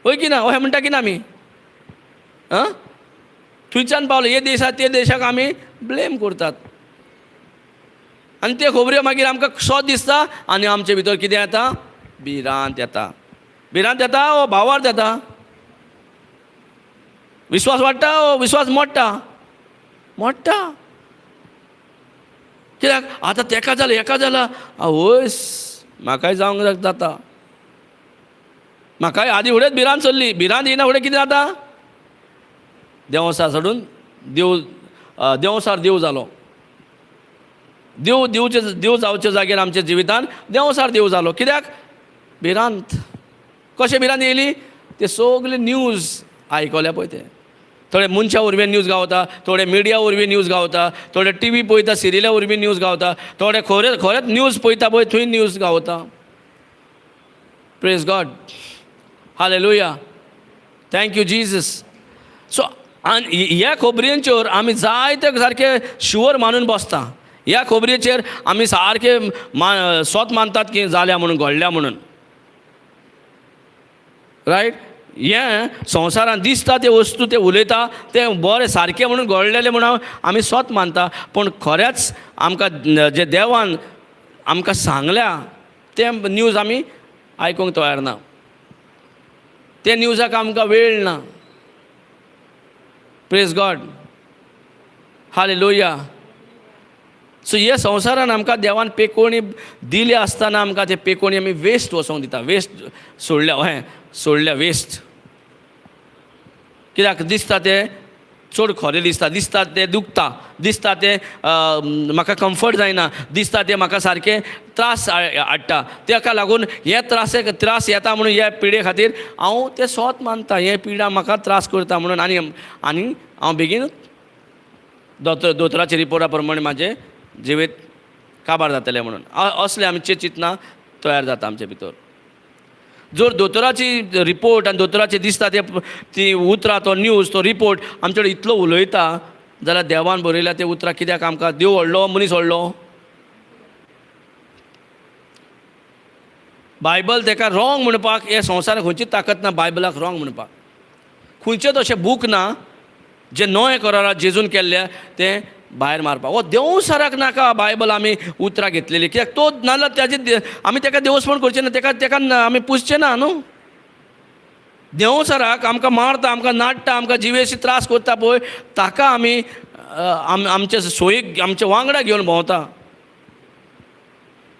Speaker 2: वय की ना? अशें म्हणटा की ना आमी? थंयच्यान पावलो. हे देशाक ते देशाक आमी ब्लेम करतात. आनी ते खबऱ्यो मागीर आमकां स्वत दिसता आनी आमचे भितर कितें येता? भिरांत येता. भिरांत येता वो भावार्थ येता. विश्वास वाडटा वो विश्वास मोडटा. मोडटा. कित्याक? आतां तेका जालें, हेका जाला, आवय म्हाकाय जावंक जाता. म्हाकाय आदी फुडेंच भिरांत चल्ली. भिरांत येयना फुडें कितें जाता? देंवसार सोडून देंवसार देव जालो. देव जावचे जाग्यार आमच्या जिवितान देंवसार देव जालो. कित्याक? भिरांत. कशें भिरांत येयली? ते सगळे न्यूज आयकल्या पळय ते. थोडे मनशा वरवीं न्यूज गावता, थोडे मिडिया वरवीं न्यूज गावता, थोडे टीव्ही पळयता, सिरियला वरवीं न्यूज गावता, थोडे खरेंच न्यूज पळयता पळय थंय न्यूज गावता. Praise God. हालेलुया. Thank you Jesus. सो आनी ह्या खबरींचेर आमी जायते सारके शुअर मानून बसता. ह्या खबरीचेर आमी सारके स्वत मानतात की जाल्या म्हणून, घडल्या म्हणून. रायट? हें संवसारान दिसता ते वस्तू ते उलयता ते बरें सारकें म्हणून घडलेलें म्हणून आमी स्वत मानता. पूण खरेंच आमकां जे देवान आमकां सांगल्या ते न्यूज आमी आयकूंक तयार ना. ते न्यूजाक आमकां वेळ ना. Praise God. हालेलुया. सो ह्या संवसारान आमकां देवान पेकोवणी दिली आसतना आमकां ते पेकोवणी आमी वेस्ट वचोंक दिता. वेस्ट सोडल्या वेस्ट. कित्याक? दिसता ते चड खरें दिसता. दिसता ते दुखता. दिसता ते म्हाका कम्फर्ट जायना. दिसता ते म्हाका सारके त्रास हाडटा. ताका लागून हे त्रास येता म्हणून ह्या पिडे खातीर हांव ते स्वत मानता. हे पिडा म्हाका त्रास करता म्हणून आनी हांव बेगीनूच दोतोराच्या रिपोर्टा प्रमाणे म्हाजें जिवीत काबार जातलें म्हणून असले आमचे चिंतना तयार जाता आमचे भितर. जर दोतोराची रिपोर्ट आनी दोतोराचें दिसता ती उतरां, तो न्यूज, तो रिपोर्ट आमचे कडेन इतलो उलयता जाल्यार देवान बरयल्या ते उतरां कित्याक आमकां देव व्हडलो मनीस व्हडलो? बायबल तेका रॉंग म्हणपाक हे संवसाराक खंयचीच ताकत ना बायबलाक रॉंग म्हणपाक. खंयचेच अशें बूक ना जे नवे करारांत जेजून केल्ले ते भायर मारपाक. हो देंवसाराक नाका बायबल आमी उतरां घेतलेली. कित्याक? तो नाजाल्यार ताजे आमी तेका देवस्पण करचें ना, तेका आमी पुजचें ना न्हू. देंवसाराक आमकां मारता, आमकां नाडटा, आमकां जिवेशी त्रास करता पळय ताका आमी आमचे सोयीक आमचे वांगडा घेवन भोंवता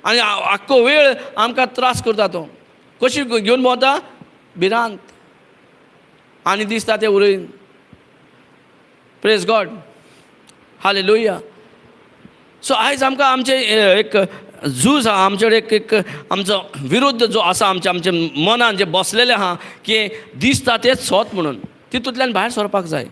Speaker 2: आनी आख्खो वेळ आमकां त्रास करता. तो कशी घेवन भोंवता? भिरांत. आनी दिसता ते उलयन. Praise God. हालेलुया. सो आयज आमकां आमचे एक झूज आहा आमचे एक आमचो विरुद्ध जो आसा आमच्या मनान जे बसलेलें आहा की दिसता तेच स्वत म्हणून तितूंतल्यान भायर सरपाक जाय.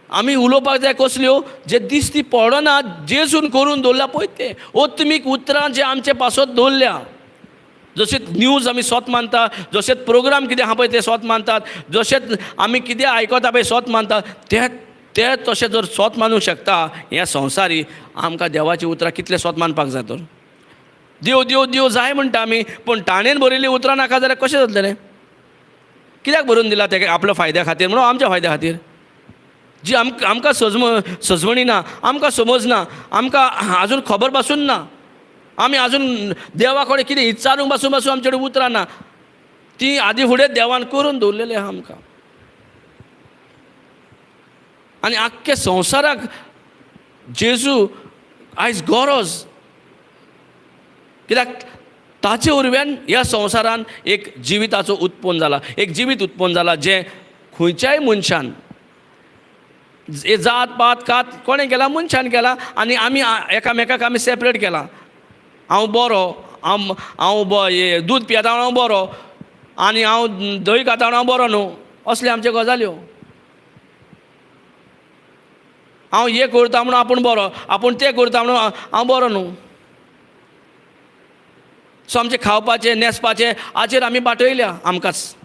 Speaker 2: आमी उलोवपाक जाय कसल्यो जे दिसती पडना जेजून करून दवरल्या पळय ते ओत्मीक उतरां जे आमचे पासत दवरल्या. जशें न्यूज आमी स्वत मानता, जशें प्रोग्राम कितें आहा पळय ते स्वत मानतात, जशें आमी कितें आयकता पळय स्वत मानतात, ते तशें जर स्वत मानूंक शकता ह्या संवसारी, आमकां देवाची उतरां कितले स्वत मानपाक जाय तर. देव देव देव जाय म्हणटा आमी, पूण ताणेन बरयल्लीं उतरां नाका जाल्यार कशें जातलें. कित्याक बरोवन दिला तेका आपल्या फायद्या खातीर म्हणून आमच्या फायद्या खातीर. जी आमकां सजवणी ना, आमकां समजना, आमकां आजून खबर पासून ना, आमी आजून देवा कडेन कितें विचारूंक पासून आमचे कडेन उतरां ना, ती आदी फुडें देवान करून दवरलेली आहा आमकां. आनी आख्ख्या संवसाराक जेजू आयज गरज, कित्याक ताचे उर्व्यान ह्या संवसारान एक जिविताचो उत्पन्न जाला, एक जिवीत उत्पन्न जाला जें खंयच्याय मनशान जात पात कात कोणें केला, मनशान केला. आनी आमी एकामेकाक आमी सेपरेट केला. हांव बरो, हांव दूद पियेता म्हणून हांव बरो, आनी हांव दही खाता म्हणून हांव बरो न्हू, असले आमच्यो गजाल्यो. हांव हें करता म्हणून आपूण बरो, आपूण तें करता म्हणून हांव बरो न्हू. सो आमचें खावपाचें न्हेसपाचें हाचेर आमी बाटयल्या आमकांच.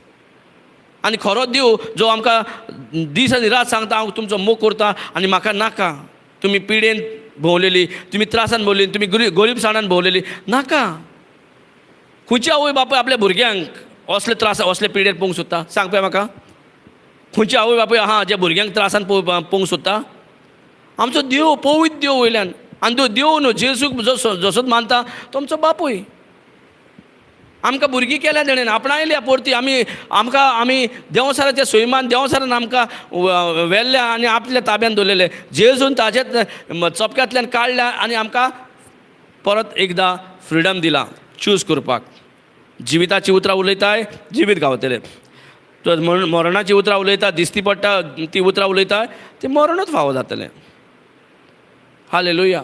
Speaker 2: आनी खरो देव जो आमकां दीस आनी रात सांगता हांव तुमचो मोग करता आनी म्हाका नाका. तुमी पिडेन भोंवलेली, तुमी त्रासान भोंवलेली, तुमी गरीबसाणान भोंवलेली, नाका. खंयचे आवय बापूय आपल्या भुरग्यांक असले त्रास असले पिडेर पळोवंक सोदता, सांग पळय म्हाका. खंयचे आवय बापूय आहा जे भुरग्यांक त्रासान पळोवंक सोदता. आमचो देव पवित्र देव वयल्यान, आनी तो देव न्हू जेजूक जसोच मानता तो आमचो बापूय. आमकां भुरगीं केल्या तेणेन, आपणायल्या परती आमी देंवसाराचे सैमान देंवसारान आमकां व्हेल्ल्या आनी आपल्या ताब्यान दवरलेले. जेजून ताजेच चपक्यांतल्यान काडल्या आनी आमकां परत एकदां फ्रिडम दिला चूज करपाक. जिविताची उतरां उलयताय, जिवीत गावतलें. तो मरणाची उतरां उलयता, दिसती पडटा ती उतरां उलयता, ती मरणूच फावो जातलें. Hallelujah,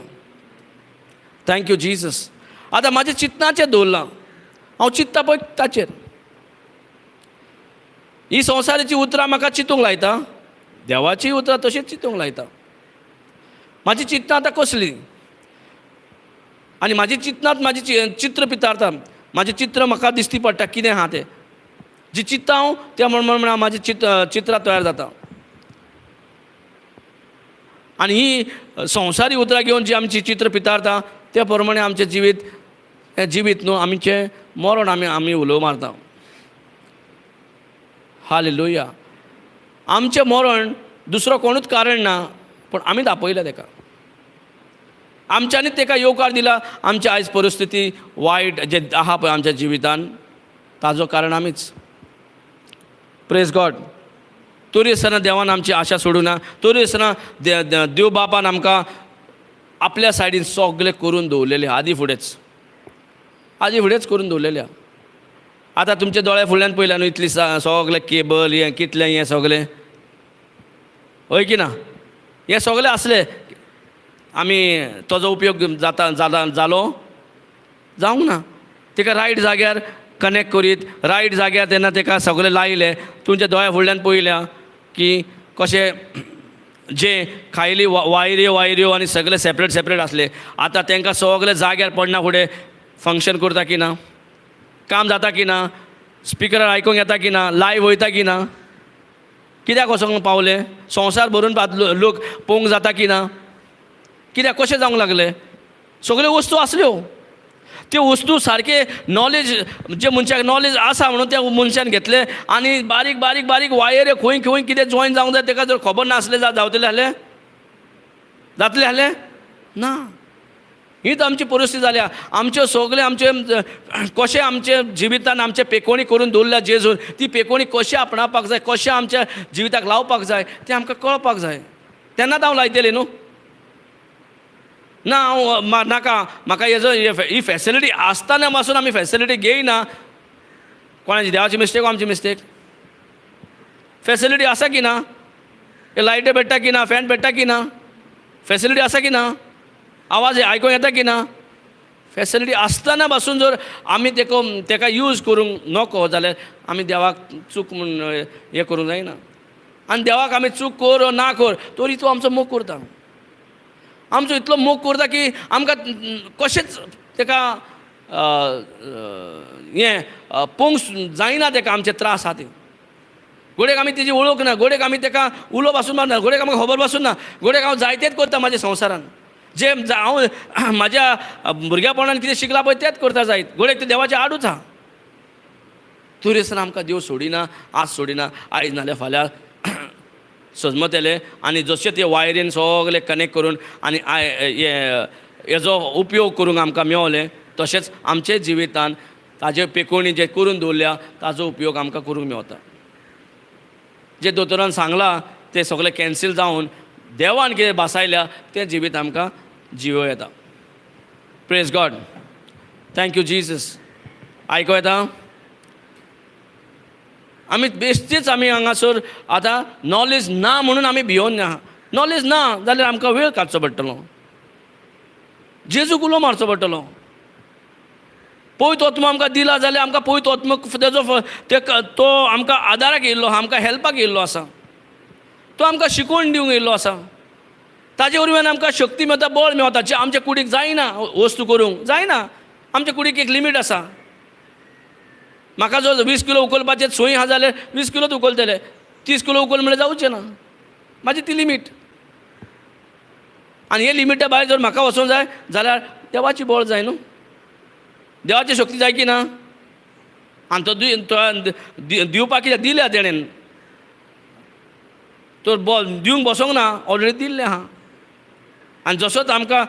Speaker 2: thank you Jesus. आतां म्हाजें चिंतनाचें दवरलां, हांव चिंतता पळय ताचेर. ही संवसाराची उतरां म्हाका चिंतूंक लायता, देवाची उतरां तशीच चिंतूंक लायता. म्हाजी चिंतनां आतां कसलीं, आनी म्हाजी चिंतनांत म्हाजी चित्र पितारता. म्हाजें चित्र म्हाका दिसती पडटा कितें आहा तें, जी चिंतता हांव त्या म्हण म्हाजें चित्रां तयार जाता. आनी ही संवसारी उतरां घेवन जी आमची चित्र पितारता त्या प्रमाणे आमचें जिवीत, हें जिवीत न्हू आमचें मरण आमी उलोव मारता. हालेलुया. आमचें मरण दुसरो कोणूच कारण ना, पूण आमी दापयल्या तेका. आमच्यांनी तेका येवकार दिला. आमची आयज परिस्थिती वायट जे आहा पळय आमच्या जिवितान, ताजो कारण आमीच. Praise God. तरी आसतना देवान आमची आशा सोडूं ना. तरी आसतना देव बापान आमकां आपल्या सायडीन सगळें करून दवरलेलें आदी फुडेंच करून दवरलेल्या. आतां तुमचे दोळे फुडल्यान पयल्या न्हू इतली सगळें केबल हें कितलें हें सगळें, हय की ना. हें सगळें आसलें, आमी ताजो उपयोग जालो जावंक ना. तेका रायट जाग्यार कनेक्ट करीत, रायट जाग्यार तेन्ना तेका सगळें लायलें. तुमच्या दोळ्या फुडल्यान पळयल्या की कशें जे खायली वायऱ्यो आनी सगळे सेपरेट आसले, आतां तांकां सगळे जाग्यार पडना फुडें फंक्शन करता की ना, काम जाता की ना, स्पिकरार आयकूंक येता की ना, लायव्ह वयता की ना. कित्याक वचोंक पावलें, संवसार भरून लोक पळोवंक जाता की ना, कित्याक कशें जावंक लागलें. सगळ्यो वस्तू आसल्यो, त्यो वस्तू सारके नॉलेज जे मनशाक नॉलेज आसा म्हणून त्या मनशान घेतले आनी बारीक बारीक बारीक वायऱ्यो खंय खंय कितें जॉयन जावंक जाय तेका जर खबर नासलें जावतलें जालें, जातलें जालें ना. हीच आमची परिस्थिती जाल्या. आमच्यो सगळे आमचे कशें आमचे जिवितान आमचे पेकोणी करून दवरल्या जेजून, ती पेकोणी कशी आपणावपाक जाय, कशें आमच्या जिविताक लावपाक जाय तें आमकां कळपाक जाय. तेन्नाच हांव लायतलें न्हू. ना हांव नाका, म्हाका हेजो ही फॅसिलिटी आसतना पासून आमी फॅसिलिटी घेयना. कोणाची देवाची मिस्टेक आमची मिस्टेक. फॅसिलिटी आसा की ना, लायटी भेटता की ना, फॅन भेटता की ना, फॅसिलिटी आसा की ना, आवाज आयकूंक येता की ना. फॅसिलिटी आसतना पासून जर आमी तेका यूज करूंक नको जाल्यार आमी देवाक चूक म्हूण हें करूंक जायना. आनी देवाक आमी चूक कर ओ ना कर तरी तूं आमचो मोग करता. आमचो इतलो मोग करता की आमकां कशेंच ताका हें पोंग जायना ताका आमचे त्रास आहा ते. घोडेक आमी तेजी वळख ना, घोडेक आमी ताका उलो पासून मारना, घोडेक आमकां खबर पासून ना. घोडेक हांव जायतेच करता म्हाज्या संवसारान. जे हांव म्हाज्या भुरग्यापणान कितें शिकला पळय तेंच करता जायत. घोडेक ते देवाचें आडूच आहा. तरी आसतना आमकां देव सोडिना, आज सोडिना, आयज नाल्यार फाल्यां सजमतले. आनी जशें ते वायरीन सगळे कनेक्ट करून आनी हेजो उपयोग करूंक आमकां मेवलें तशेंच आमचे जिवितान ताजे पेकोणी जे करून दवरल्या ताजो उपयोग आमकां करूंक मेवता. जे दोतोरान सांगलां तें सगळें कॅन्सील जावन देवान कितें बासायल्या तें जिवीत आमकां जिवो येता. Praise God. Thank you Jesus. आयको येता. आमी बेश्टीच आमी हांगासर आतां नॉलेज ना म्हणून आमी भियोन ना. नॉलेज ना जाल्यार आमकां वेळ काडचो पडटलो, जेजूक उलो मारचो पडटलो. पयत आत्मो आमकां दिला जाल्यार आमकां पयत आत्मो तेजो तो आमकां आदाराक येयल्लो आहा, आमकां हेल्पाक येयल्लो आसा. तो आमकां शिकोवन दिवंक येयल्लो आसा. ताजे वरवीं आमकां शक्ती मेवता, बळ मेवता. जे आमच्या कुडीक जायना वस्तू करूंक जायना. आमच्या कुडीक एक लिमीट आसा. म्हाका जर 20 किलो उखलपाचे सोय आहा जाल्यार 20 किलोच उखलतले. 30 किलो उखल म्हणल्यार जावचें ना. म्हाजी ती लिमीट. आनी हे लिमिटा भायर जर म्हाका वचूंक जाय जाल्यार देवाची बळ जाय न्हू. देवाची शक्ती जाय की ना. आनी तो दिवपाक कितें दिल्या तेणेन. तो दिवंक बसोंक ना, ऑलरेडी दिल्लें आहा. आनी जसोच आमकां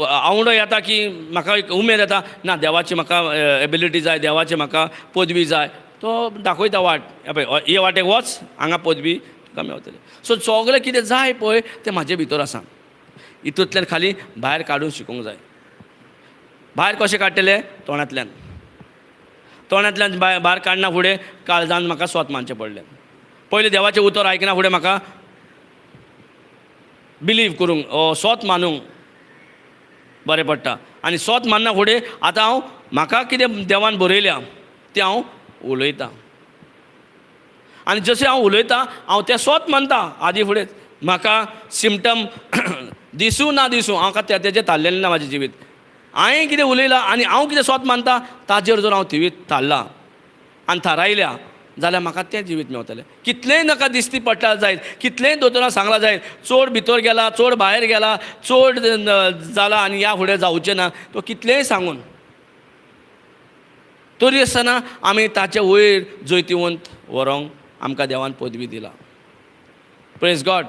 Speaker 2: आवडो येता की म्हाका एक उमेद येता ना देवाची म्हाका एबिलिटी जाय, देवाची म्हाका पदवी जाय, तो दाखयता वाट. पळय हे वाटेक वच, हांगा पदवी तुका मेवतली. सो सगळें कितें जाय पळय तें म्हाजे भितर आसा. हितूंतल्यान खाली भायर काडून शिकूंक जाय. भायर कशें काडटले? तोंडांतल्यान. तोंडांतल्यान भायर काडना फुडें काळजान म्हाका स्वत मानचें पडलें. पयलीं देवाचें उतर आयकना फुडें म्हाका बिलीव करूंक स्वत मानूंक बरें पडटा. आनी स्वत मानना फुडें आतां हांव म्हाका कितें देवान बरयल्या तें हांव उलयतां. आनी जशें हांव उलयतां हांव तें स्वत मानता. आदी फुडें म्हाका सिमटम दिसूं ना दिसूं हांव तेजेर थारलेलें ना म्हाजें जिवीत. हांवें कितें उलयलां आनी हांव कितें स्वत मानता ताजेर जर हांव जिवीत थारलां आनी थारायल्या जाल्यार म्हाका तें जिवीत मेवतलें. कितलेंय नाका दिसती पडटा जायत, कितलेंय दोतोरां सांगलां जायत, चड भितर गेला, चड भायर गेला, चड जाला आनी ह्या फुडें जावचें ना, तो कितलेंय सांगून तरी आसतना आमी ताचे वयर जैतिवंत व्हरोंक आमकां देवान पदवी दिला. Praise God.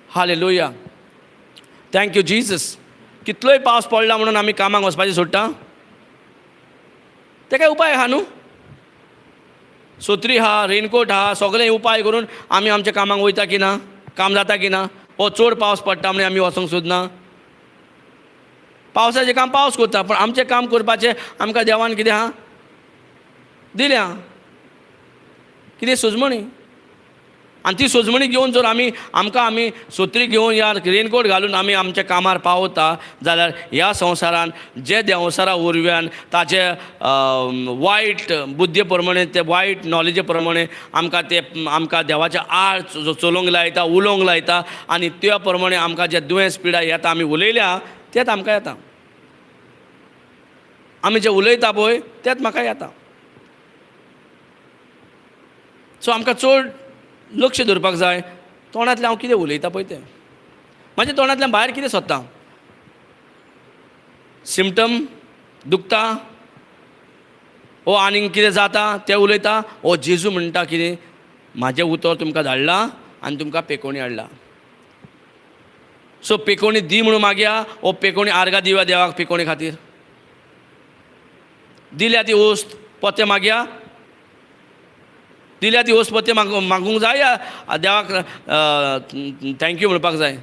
Speaker 2: Hallelujah. Thank you Jesus. कितलोय पावस पडला म्हणून आमी कामाक वचपाचें सोडटा? ते काय उपाय आहा न्हू. सोत्री आहा, रेनकोट आहा, सगळे उपाय करून आमी आमच्या कामाक वयता की ना? काम जाता की ना? हो चड पावस पडटा म्हणून आमी वचोंक सोदना. पावसाचें काम पावस करता, पण आमचें काम करपाचें आमकां देवान कितें आहा दिल्या, कितें सोजमणी. आनी ती सोजमणी घेवन जर आमी सोत्री घेवन या रेनकोट घालून आमी आमच्या कामार पावता जाल्यार ह्या संवसारान जे देंवसारा वरव्यान ताचे वायट बुद्दे प्रमाणे, ते वायट नॉलेजे प्रमाणे आमकां देवाच्या आड चलोवंक लायता, उलोवंक लायता. आनी त्या प्रमाणे आमकां जे दुयेंस पिडा येता आमी उलयल्या तेच आमकां येता. आमी जे उलयता पळय तेच म्हाका येता. सो आमकां चड लक्ष दवरपाक जाय तोंडांतल्यान हांव कितें उलयता पळय तें. म्हाज्या तोंडांतल्यान भायर कितें सोदता? सिमटम दुखता ओ आनीक कितें जाता तें उलयता ओ जेजू म्हणटा कितें म्हाजें उतर तुमकां धाडलां आनी तुमकां पेकोवणी हाडला. सो पेकोवणी दी म्हणून मागया ओ पेकोवणी आर्गां दिवया देवाक पेकोवणी खातीर. दिल्या ती वस्त पोते मागया, दिल्या ती वस्त पोते मागूंक जाय या देवाक थँक्यू म्हणपाक जाय?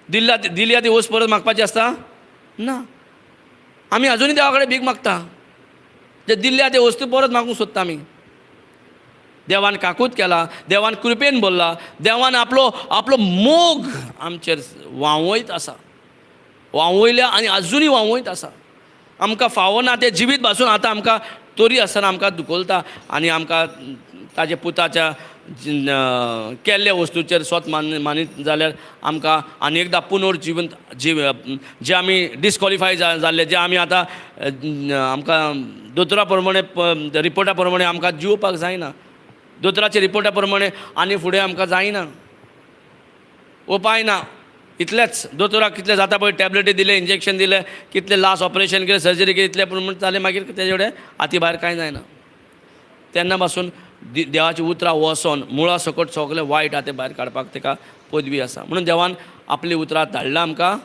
Speaker 2: दिल्या ती वस्त परत मागपाची आसता ना. आमी आजुनूय देवा कडेन भीक मागता. जे दिल्ल्या ते वस्तू परत मागूंक सोदता आमी. देवान काकूत केला, देवान कृपेन बोल्ला, देवान आपलो मोग आमचेर व्हांवयत आसा, व्हांवयल्या आनी आजुनूय व्हांवयत आसा. आमकां फावना तें जिवीत पासून आतां आमकां तरी आसतना आमकां दुखोलता आनी आमकां ताजे पुताच्या केल्ल्या वस्तूचेर स्वत मानीत जाल्यार आमकां आनी एकदां पुनर्जीवन जे आमी डिस्कॉलिफाय जाल्ले, जे आमी आतां आमकां दोतोरा प्रमाणे रिपोर्टा प्रमाणे आमकां जिवपाक जायना, दोतोराच्या रिपोर्टा प्रमाणे आनी फुडें आमकां जायना, उपाय ना. इतलेंच दोतोराक कितलें जाता पळय, टॅबलेटी दिले, इंजेक्शन दिलें, कितलें लास्ट ऑपरेशन केलें, सर्जरी केली, इतलें प्रमाणे जालें, मागीर तेजे कडेन हाती भायर कांय जायना. तेन्ना पासून देवाची उतरां वचोन मुळा सकट सगळें वायट आहा तें भायर काडपाक तेका पदवी आसा. म्हणून देवान आपली उतरां धाडलां आमकां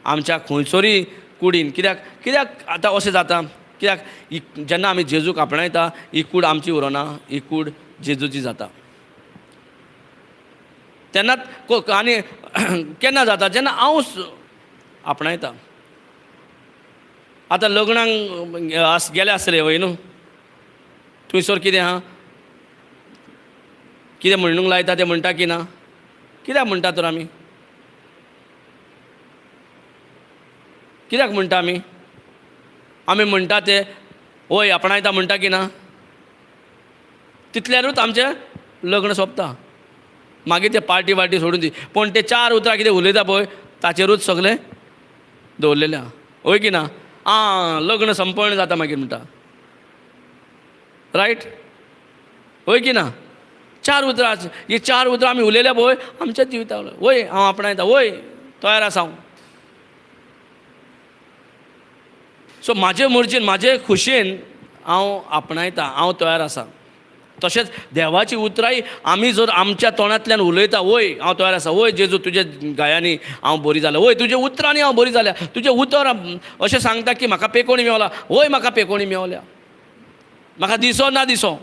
Speaker 2: आमच्या खंयसरूय कुडीन. कित्याक आतां अशें जाता, कित्याक जेन्ना आमी जेजूक आपणायता ही कूड आमची उरना, ही कूड जेजूची जाता. तेन्नाच आनी केन्ना जाता, जेन्ना हांव आपणायता. आतां लग्नाक गेले आसतले वय न्हू, थंयसर कितें आहा, कितें म्हणूंक लायता तें म्हणटा की ना, कित्याक म्हणटा तर आमी, कित्याक म्हणटा आमी म्हणटा ते वय आपणायता म्हणटा की ना, तितल्यारूच आमचें लग्न सोंपता. मागीर ते पार्टी वार्टी सोडून दी, पूण ते 4 उतरां कितें उलयता पळय ताचेरूच सगळें दवरलेलें आहा. वय की ना, लग्न संपण जाता मागीर म्हणटा, रायट, वय की ना. 4 उतरां, ही 4 उतरां आमी उलयल्या पळय आमच्याच जिविताक. वय हांव आपणायता, वय तयार आसा हांव. सो म्हाजे मर्जीन, म्हाजे खुशयेन हांव आपणायता, हांव तयार आसा. तशेंच देवाची उतरांय आमी जर आमच्या तोंडांतल्यान उलयता, वय हांव तयार आसा, वय जेजू तुजे गायांनी हांव बरी जालें, वय तुज्या उतरांनी हांव बरी जाल्या, तुजें उतर अशें सांगता की म्हाका पेकोणी मेवला, वय म्हाका पेकोणी मेवल्या, म्हाका दिसो ना दिसो,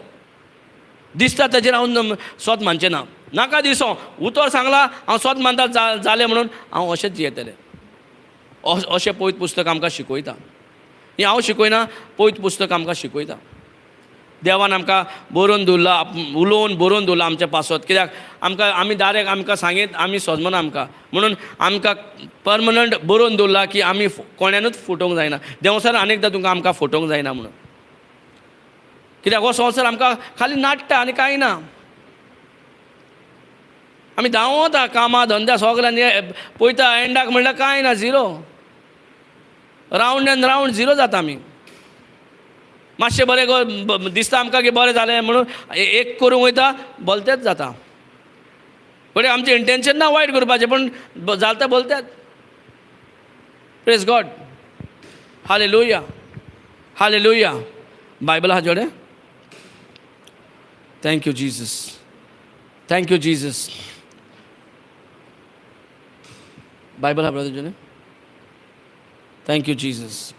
Speaker 2: दिसता ताचेर हांव स्वत मानचें ना, नाका दिसो, उतर सांगला हांव स्वत मानता जालें म्हणून हांव अशेंच जियेतलें. अशें पवित्र पुस्तक आमकां शिकयता. हें हांव शिकयना, पवित्र पुस्तक आमकां शिकयता. देवान आमकां बरोवन दवरला, उलोवन बरोवन दवरला आमच्या पासत. कित्याक आमकां आमी डायरेक्ट आमकां सांगीत आमी सोजमना आमकां, म्हणून आमकां परमनंट बरोवन दवरला की आमी कोण्यानूच फुटोवंक जायना. देवसर आनेकदां तुमकां आमकां फुटोवंक जायना म्हणून. कित्याक हो संवसार आमकां खाली नाडटा आनी कांय ना. आमी धांवता कामां धंद्या सगळ्यांनी पळयता, एंडाक म्हणल्यार कांय ना, zero, round end round zero जाता. आमी मातशें बरें दिसता आमकां की बरें जालें म्हणून एक करूंक वयता, बोलतेच जाता. बरें आमचें इंटेंशन ना वायट करपाचें, पूण जाता बोलतेच. प्रेज गॉड, हालेलुया, हालेलुया. बायबल आहा जोडे. Thank you Jesus, thank you Jesus. Bible आहा ब्रदर जोडे. Thank you Jesus.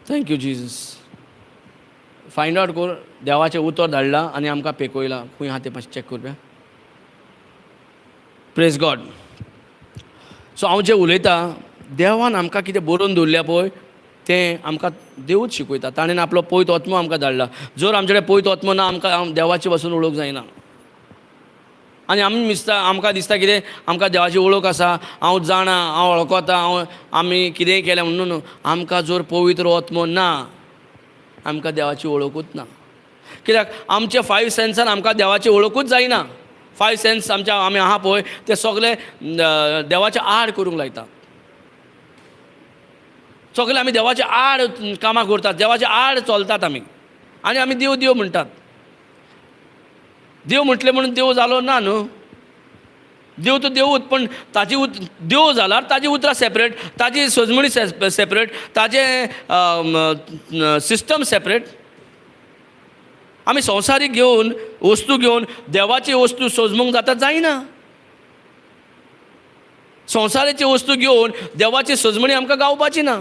Speaker 2: Thank you Jesus. Find out कर, देवाचें उतर धाडलां आनी आमकां पेकयलां. खंय आहा तें मातशें चॅक करया. Praise God. सो हांव जें उलयतां, देवान आमकां कितें बरोवन दवरल्या पळय तें आमकां देवूच शिकयता. ताणें आपलो पवित्र आत्मो आमकां धाडला. जर आमचे कडेन पवित्र आत्मो ना, आमकां देवाची पासून वळख जायना. आनी आमकां दिसता कितें आमकां देवाची वळख आसा, हांव जाणा, हांव वळखता, आमी कितेंय केलें म्हणून. आमकां जर पवित्र आत्मो ना, आमकां देवाची वळखूच ना. कित्याक आमचे 5 सेन्सान आमकां देवाची वळखूच जायना. 5 सेन्स आमी आहा पळय ते सगळे देवाचे आड करूंक लायता. सगळे आमी देवाचे आड कामां करतात, देवाचे आड चलतात आमी, आनी आमी देव देव म्हणटात. देव म्हटलें म्हणून देव जालो ना न्हू. देव तो देवूच, पण ताजी देव जाल्यार ताजी उतरां सेपरेट, ताजी सजमणी सेपरेट, ताजें सिस्टम सेपरेट. आमी संवसारीक घेवन वस्तू घेवन देवाची वस्तू सजमूंक जाता जायना. संवसाराची वस्तू घेवन देवाची सजमणी आमकां गावपाची ना.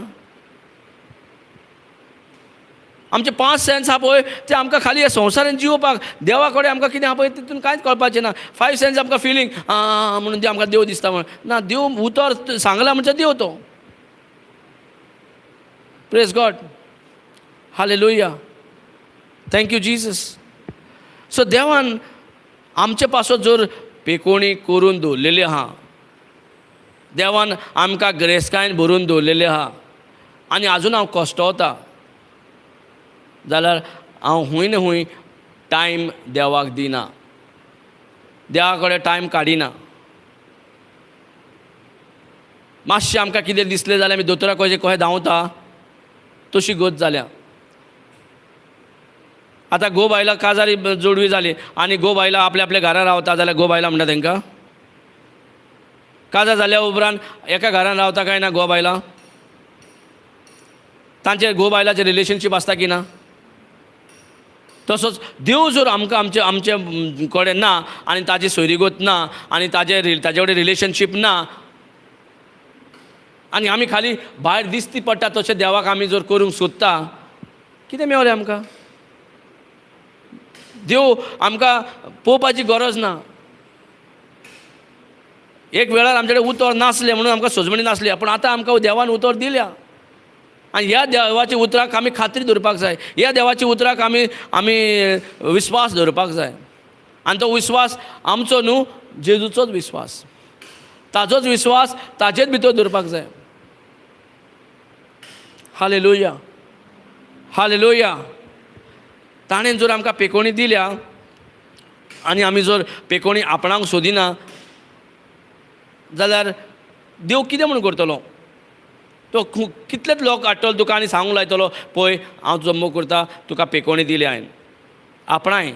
Speaker 2: आमचे 5 सेन्स आहा पळय ते आमकां खाली ह्या संवसारान जिवपाक, देवा कडेन आमकां कितें आहा पळय तितून कांयच कळपाचें ना. 5 सेन्स आमकां फिलींग म्हणून आमकां देव दिसता म्हणून ना. देव उतर सांगला म्हणजे देव तो. प्रेज गॉड, हालेलुया, थँक यू जीजस. सो देवान आमचे पासत जर पेकोवणी करून दवरलेली आहा, देवान आमकां ग्रेस्कायेन भरून दवरलेले आहा आनी आजून हांव कश्टवता जाल्यार हांव हूंय ना हूंय टायम देवाक दिना, देवा कडेन टायम काडिना. मातशें आमकां कितें दिसलें जाल्यार आमी दोतोरा कशें धांवता तशी गत जाल्या. आतां घोव बायलां काजारी जोडवी जाली आनी घोव बायलां आपल्या आपल्या घरान रावता जाल्यार घोव बायलां म्हणटा तांकां काजार जाल्या उपरांत एका घरान रावता काय ना घोव बायलां, तांचेर घोव बायलांचें रिलेशनशीप आसता की ना. तसोच देव जर आमकां आमचे कडेन ना आनी ताजी सोयरीगत ना आनी ताजे कडेन रिलेशनशीप ना आनी आमी खाली भायर दिसती पडटा तशें देवाक आमी जर करूंक सोदता, कितें मेवलें आमकां. देव आमकां पळोवपाची गरज ना. एक वेळार आमचे कडेन उतर नासलें म्हणून आमकां सोजमणी नासली, पूण आतां आमकां देवान उतर दिल्या आनी ह्या देवाच्या उतराक आमी खात्री दवरपाक जाय. ह्या देवाच्या उतराक आमी विस्वास दवरपाक जाय. आनी तो विस्वास आमचो न्हू, जेजूचोच विस्वास, ताजोच विस्वास ताजेच भितर दवरपाक जाय. Hallelujah, hallelujah. ताणें जर आमकां पेकोवणी दिल्या आनी आमी जर पेकोवणी आपणाक सोदिना जाल्यार देव कितें म्हूण करतलो. तो कितलेच लोक हाडटलो तुका आनी सांगूंक लायतलो पळय हांव तुजो मोग करता, तुका पेकोवणी दिली हांवें. आपणाय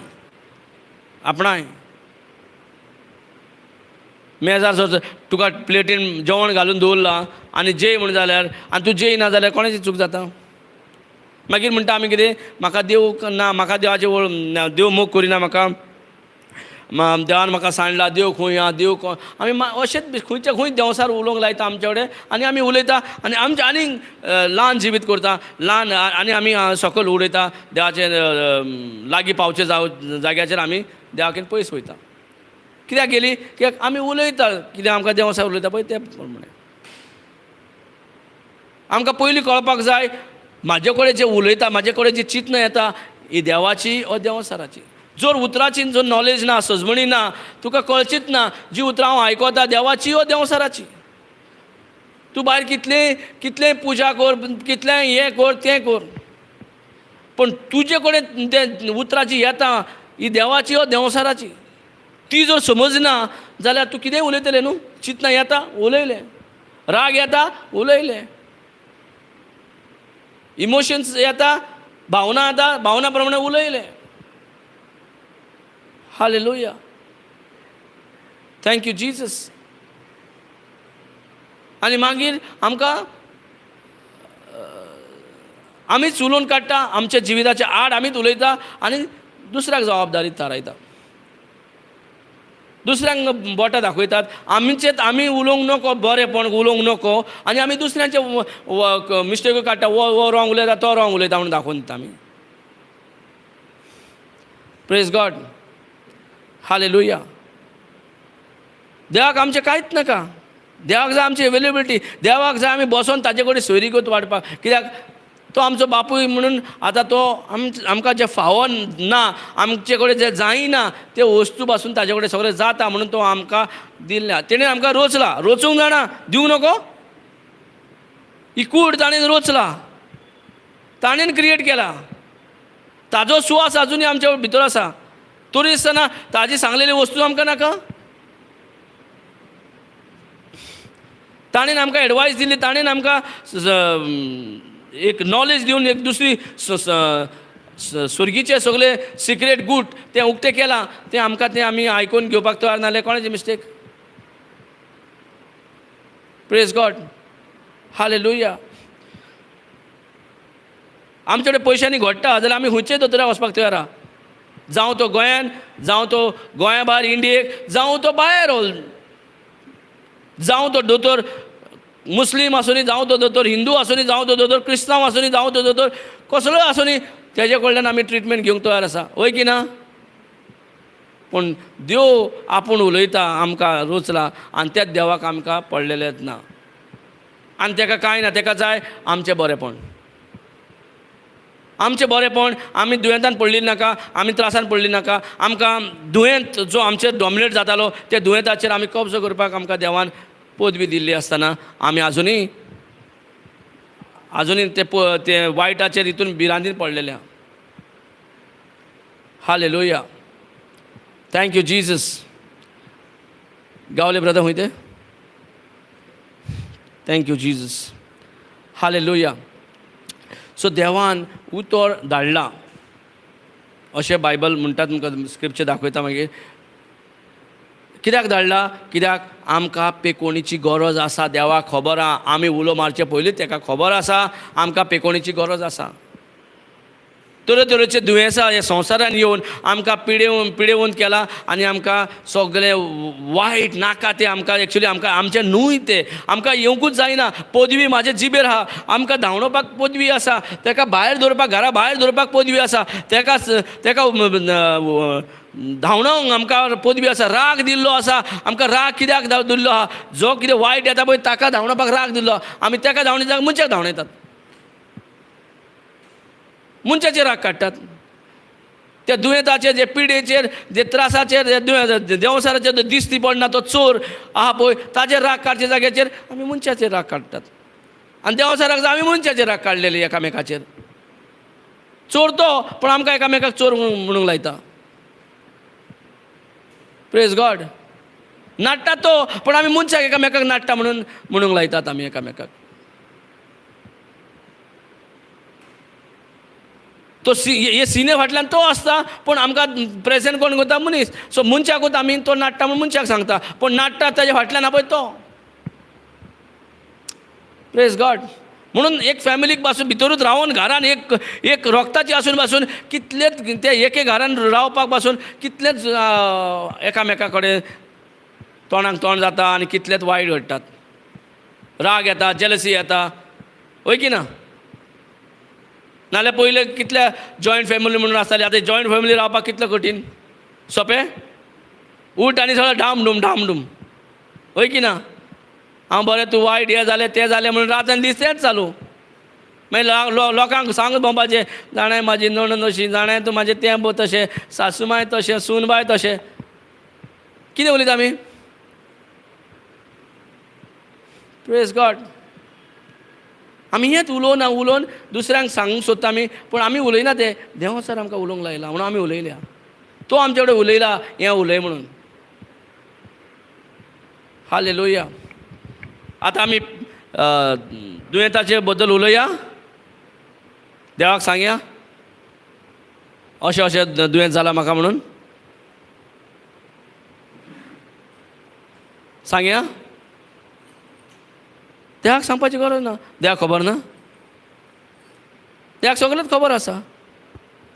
Speaker 2: मेजार जर तुका प्लेटीन जेवण घालून दवरलां आनी जेय म्हण जाल्यार आनी तूं जेयना जाल्यार कोणाची चूक जाता. मागीर म्हणटा आमी कितें, म्हाका देव ना, म्हाका देवाचे देव मोग करिना, म्हाका देवान म्हाका सांडला, देव खंय आहा, देव आमी अशेंच खंयच्या खंय देवसार उलोवंक लायता आमचे कडेन आनी आमी उलयता आनी आमचें आनीक ल्हान जिवीत करता, ल्हान आनी आमी सकयल उडयता देवाचे लागीं पावचे जाग्याचेर आमी देवाकेन पयस वयता. कित्याक गेली, कित्याक आमी उलयता कितें आमकां देवसार उलयता पळय ते प्रमाणे. आमकां पयलीं कळपाक जाय म्हाजे कडेन जें उलयता, म्हाजे कडेन जी चिंतना येता ही देवाची वा देवसाराची. जर उतराची जर नॉलेज ना, सजमणी ना, तुका कळचीच ना जी उतरां हांव आयकता देवाची वा देवसाराची. तूं भायर कितलें पुजा कर, कितलें हें कर तें कर, पण तुजे कडेन तें उतराची येता ही देवाची वा देवसाराची. ती जर समजना जाल्यार तूं कितेंय उलयतलें न्हू. चिंतना येता उलयलें, राग येता उलयलें, इमोशन्स येता, भावना येता, भावना प्रमाणे उलयलें. Hallelujah, thank you Jesus. आनी मागीर आमकां आमीच उलोवन काडटा, आमच्या जिविताचे आड आमीच उलयता आनी दुसऱ्याक जबाबदारी थारायता, दुसऱ्यांक बोटां दाखयतात. आमी उलोवंक नको, बरेंपण उलोवंक नको आनी आमी दुसऱ्यांचे मिस्टेको काडटा, वो रॉंग उलयता तो रॉंग उलयता म्हणून दाखोवन दिता आमी. Praise God, hallelujah. देवाक आमचें कांयच नाका. देवाक जाय आमची अवेलेबिलिटी. देवाक जाय आमी बसोन ताजे कडेन सोयरीगत वाडपाक. कित्याक तो आमचो बापूय म्हणून आतां तो आमकां जें फावो ना, आमचे कडेन जें जायना ते वस्तू पासून ताजे कडेन सगळें जाता म्हणून तो आमकां दिल्या. तेणें आमकां रोचला, रोचूंक जाणा, दिवं नको. ही कूड ताणें रोचला, ताणें क्रिएट केला, ताजो सुवास आजुनूय आमच्या भितर आसा. तरी आसतना ताजी सांगलेली वस्तू आमकां नाका. ताणें आमकां एडवायस दिली, ताणें आमकां एक नॉलेज दिवन एक दुसरी स्वर्गीचे सगळे सिक्रेट गूट तें उक्तें केलां. तें आमकां तें आमी आयकून घेवपाक तयार नासले. कोणाची मिस्टेक. Praise God, hallelujah. आमचे कडेन पयशांनी घडटा जाल्यार आमी खंयचेय दोतोराक वचपाक तयार आहा. जावं तो गोंयान, जावं तो गोंया भायर इंडियेक, जावं तो भायर, जावं तो दोतोर मुस्लीम आसूनी, जावं तो दोतोर हिंदू आसूनी, जावं तो दोतोर क्रिस्तांव आसूनी, जावं तो दोतोर कसलोय आसूनी, तेजे कडल्यान आमी ट्रिटमेंट घेवंक तयार आसा. वय की ना. पूण देव आपूण उलयता, आमकां रोचला आनी त्याच देवाक आमकां पडलेलेच ना आनी तेका कांय ना. तेका जाय आमचें बरेंपण. आमचें बरेंपण. आमी दुयेंतान पडली नाका, आमी त्रासान पडली नाका. आमकां दुयेंत जो आमचेर डॉमिनेट जातालो त्या दुयेंताचेर आमी कब्जो करपाक आमकां देवान पदवी दिल्ली आसतना आमी अजुनूय ते वायटाचेर हितून भिरांतीन पडलेले आहा. हालेलुया. Thank you Jesus. गावले ब्रदर हूंय ते. Thank you Jesus. हालेलुया. सो देवान उतर धाडला अशें बायबल म्हणटा. तुमकां स्क्रिप्चर दाखयता मागीर. कित्याक धाडला? कित्याक आमकां पेकोणीची गरज आसा. देवाक खबर आहा. आमी उलो मारचे पयलींच ताका खबर आसा आमकां पेकोणीची गरज आसा. तरेतरेचे दुयेंसां ह्या संवसारान येवन आमकां पिडेवून केला आनी आमकां सगळें वायट नाका तें आमकां एक्चुली आमकां आमचें न्हूय तें आमकां येवंकूच जायना. पदवी म्हाजे जिबेर आहा. आमकां धांवणोवपाक पदवी आसा. ताका भायर दवरपाक घरा भायर दवरपाक पदवी आसा. ताका धांवणोवंक आमकां पदवी आसा. राग दिल्लो आसा. आमकां राग कित्याक दिल्लो आहा? जो कितें वायट येता पळय ताका धांवणोवपाक राग दिल्लो. आमी ताका धांवणयतात मनशाक धांवणयतात. मनशाचेर राग काडटात. त्या दुयेंताचेर जे पिडेचेर जे त्रासाचेर देंवसाराचेर जो दिश्टी पडना तो चोर आहा पळय ताचेर राग काडचे जाग्याचेर आमी मनशाचेर राग काडटात. आनी देंवसाराक आमी मनशाचेर राग काडलेले एकामेकाचेर. चोर तो पण आमकां एकामेकाक चोर म्हणूंक लायता. Praise God. नाडटा तो पण आमी मनशाक एकामेकाक नाडटा म्हणूंक लायतात आमी एकामेकाक. तो हे सिने फाटल्यान तो आसता पण आमकां प्रेझेंट कोण करता? मनीस. सो मनशाकूच आमी तो नाडटा म्हणून मनशाक सांगता पण नाडटा ताच्या फाटल्यान आहा पळय तो. Praise God. म्हणून एक फॅमिलीक पासून भितरूच रावन घरान एक रोगताची आसून पासून कितलेच ते एके घरान रावपाक पासून कितलेच एकामेका कडेन तोंडाक तोंड जाता आनी कितलेच वायट घडटात. राग येता, जेलसी येता. वय की ना? नाल्यार पयले कितल्या जॉयंट फॅमिली म्हणून आसताली. आतां जॉयंट फॅमिली रावपाक कितलें कठीण. सोंपें? उठ आनी सगळें डाम डूम. वय की ना? हांव बरें तूं वायट हें जालें तें जालें म्हणून रात आनी दीस तेंच चालू. मागीर लोकांक सांगत भोंवपाचें जाणें म्हाजी नणन अशी, जाणें तूं म्हाजें तें तशें, सासूमाय तशें, सूनबाय तशें. कितें उलयता आमी? Praise God. आमी हेंच उलोवन दुसऱ्यांक सांगूंक सोदता आमी पण आमी उलयना तें देवा सर आमकां उलोवंक लायला म्हणून आमी उलयल्या. तो आमचे कडेन उलयला हें उलय म्हणून. हालेलुया. आतां आमी दुयेंताचे बद्दल उलया. देवाक सांगया अशें दुयेंत जालां म्हाका म्हणून. सांगया. देवाक सांगपाची गरज ना. देवाक खबर ना? देवाक सगळेंच खबर आसा.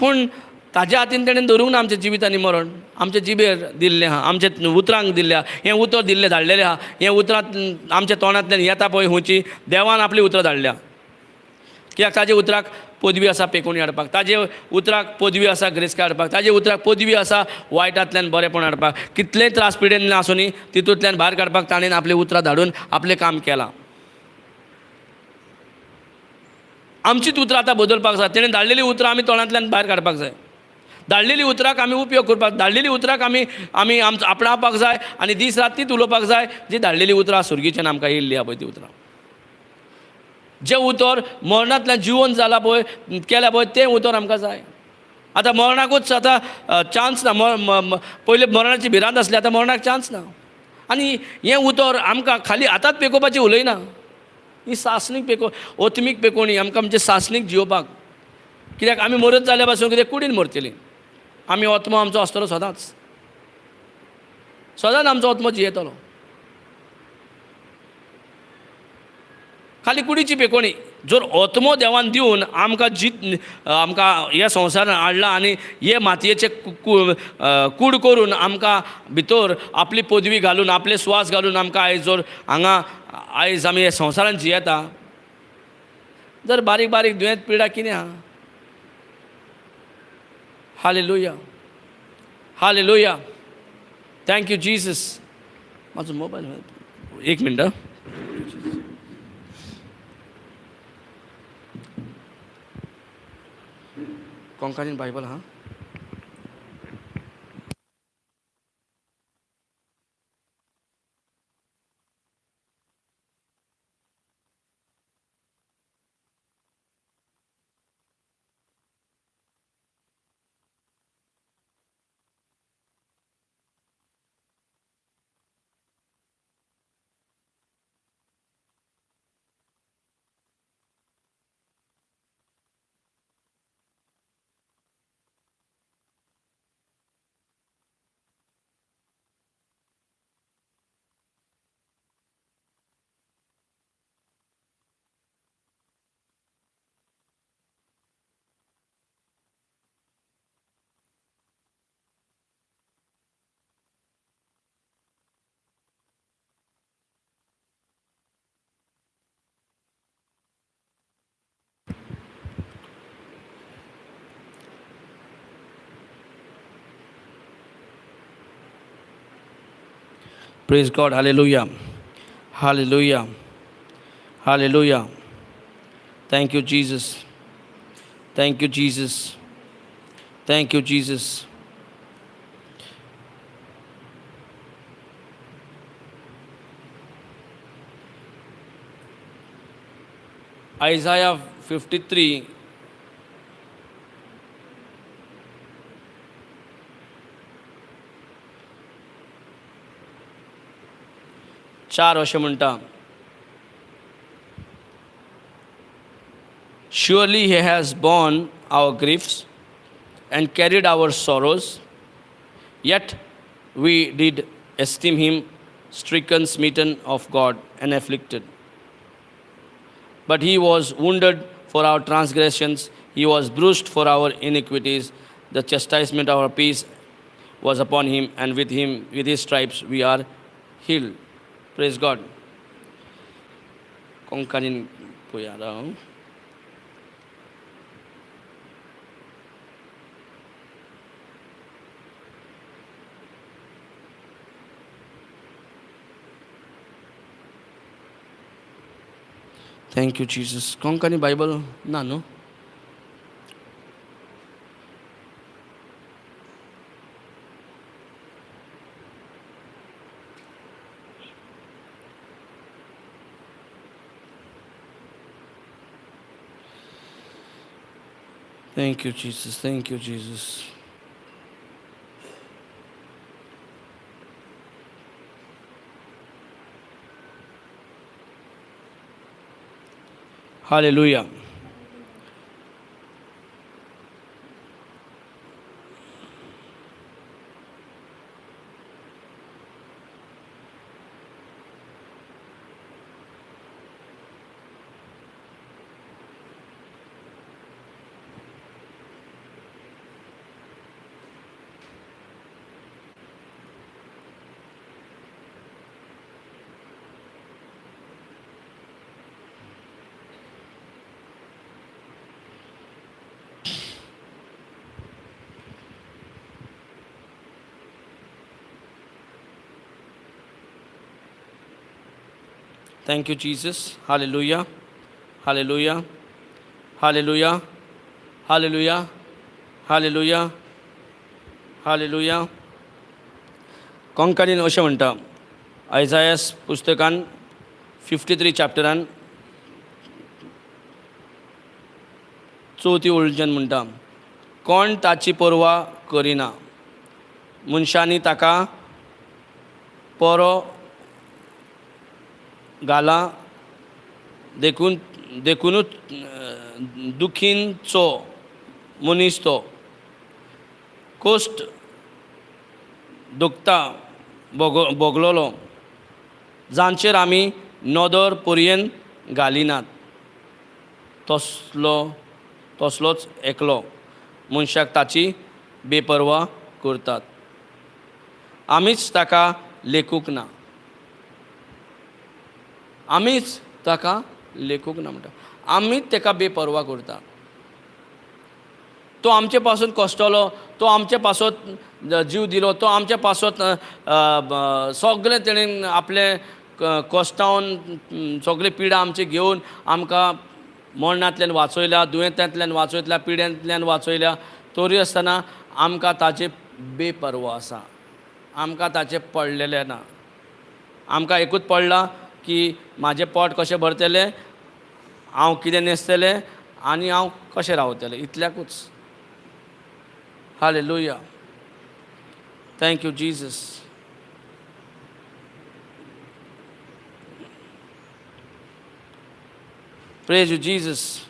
Speaker 2: पूण ताज्या हातीन तेणें धरूंक ना आमच्या जिवितांनी मरण. आमच्या जिबेर दिल्लें आहा. आमच्या उतरांक दिल्लें आहा. हें उतर दिल्लें धाडलेलें आहा. हें उतरां आमच्या तोंडांतल्यान येता पळय हुंची देवान आपली उतरां धाडल्या. कित्याक ताजे उतराक पदवी आसा पेकोणी हाडपाक. ताजे उतराक पदवी आसा ग्रेस्का हाडपाक. ताजे उतराक पदवी आसा वायटांतल्यान बरेपण हाडपाक. कितलेंय त्रास पिडेन आसूनी तितूंतल्यान भायर काडपाक ताणें आपली उतरां धाडून आपलें काम केलां. आमचीच उतरां आतां बदलपाक जाय. तेणें धाडलेलीं उतरां आमी तोंडांतल्यान भायर काडपाक जाय. धाडलेली उतराक आमी उपयोग करपाक. धाडलेली उतराक आमी आपणावपाक जाय आनी दीस रात तीच उलोवपाक जाय जी धाडलेली उतरां सुरगीच्यान आमकां येयल्ली आहा पळय ती उतरां. जें उतर मरणांतल्यान जिवन जालां पळय केल्या पळय तें उतर आमकां जाय. आतां मरणाकूच आतां चान्स ना. पयलीं मरणाची भिरांत आसली आतां मरणाक चान्स ना. आनी हें उतर आमकां खाली आतांच पेकोवपाचें उलयना. ही सासणीक ओतमीक पेकोवणी आमकां म्हणजे सासणीक जियोवपाक. कित्याक आमी मरत जाल्या पासून कितें कुडीन मरतलीं. आमी ओत्मो आमचो आसतलो सदांच आमचो ओत्मो जियेतलो. खाली कुडीची पेकोवणी. जर ओत्मो देवान दिवन आमकां ह्या संवसारान हाडला आनी हे मातयेचे कूड करून आमकां भितर आपली पदवी घालून आपले स्वास घालून आमकां आयज जर आयज आमी ह्या संवसारान जियेता जर बारीक बारीक दुयेंत पिडा कितें आहा? हालेलुया. हालेलुया. Thank you Jesus. म्हाजो मोबायल एक मिनट. कोंकणीन बायबल हा. Praise God. Hallelujah. Hallelujah. Hallelujah. Thank you, Jesus. Thank you, Jesus. Thank you, Jesus. Isaiah 53. चार अशें म्हणटा, surely he has borne our griefs and carried our sorrows, yet we did esteem him stricken, smitten of God, and afflicted. But he was wounded for our transgressions, he was bruised for our iniquities. The chastisement of our peace was upon him, and with him, with his stripes, we are healed. Praise God. Kongkanin puya raw. Thank you, Jesus. Konkani Bible na no? Thank you, Jesus. Thank you, Jesus. Hallelujah. Thank you, Jesus. Hallelujah. Hallelujah. Hallelujah. Hallelujah. Hallelujah. Hallelujah. कोंकणीन अशें म्हणटा, आयजायास पुस्तकान 53 चॅप्टरान 4थी ओळीच्यान म्हणटा, कोण ताची पर्वा करिना, मनशांनी ताका परो घाला, देखूनच दुखींचो मनीस तो, कोस्ट दुखता भोगलोलो, जांचेर आमी नदर पर्यंत घालिनात, तसलोच एकलो मनशाक ताची बेपरवा करतात. आमीच ताका लेखूंक ना, आमीच ताका लेखूंक ना म्हणटा, आमीच ताका बेपरवा करता. तो आमचे पासून कश्टलो, तो आमचे पासून जीव दिलो, तो आमचे पासून सगळे तेणेन आपले कश्टावन सगळे पिडा आमचे घेवन आमकां मरणांतल्यान वाचयल्या, दुयेंतांतल्यान वाचयल्या, पिड्यांतल्यान वाचयल्या. तरी आसतना आमकां ताचे बेपरवा आसा, आमकां ताचे पडलेले ना. आमकां एकूच पडला की म्हाजें पोट कशें भरतलें, हांव कितें न्हेसतलें आनी हांव कशें रावतलें, इतल्याकूच. Hallelujah. Thank you, Jesus. Praise you, Jesus.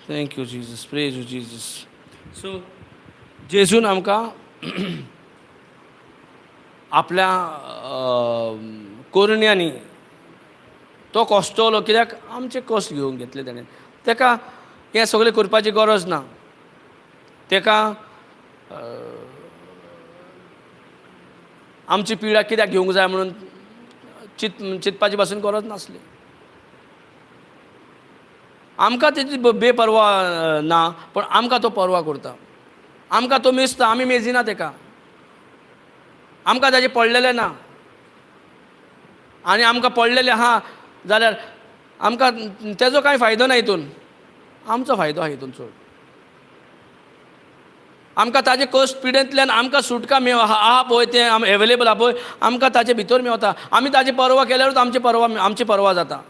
Speaker 2: Thank you, Jesus. Praise you, Jesus. So, जेजून आमकां आपल्या कोरण्यांनी तो कश्टलो, कित्याक आमचे कश्ट घेवन घेतले ताणें. ताका हें सगळें करपाची गरज ना. ताका आमची पिळा कित्याक घेवंक जाय म्हणून चिंतपाची पासून गरज नासली. आमकां तेची बेपरवा ना, पण आमकां तो परवा करता. आमकां तो मेजता, आमी मेजिना ताका. आमकां ताजें पडलेलें ना. आनी आमकां पडलेलें आहा जाल्यार आमकां तेजो कांय फायदो ना हितून. आमचो फायदो आहा हितून चड. आमकां ताजे कश्ट पिडेंतल्यान आमकां सुटका आहा पळय तें एवेलेबल आहा पळय, आमकां ताचे भितर मेवता. आमी ताजी परवा केल्यारूच आमची परवा जाता.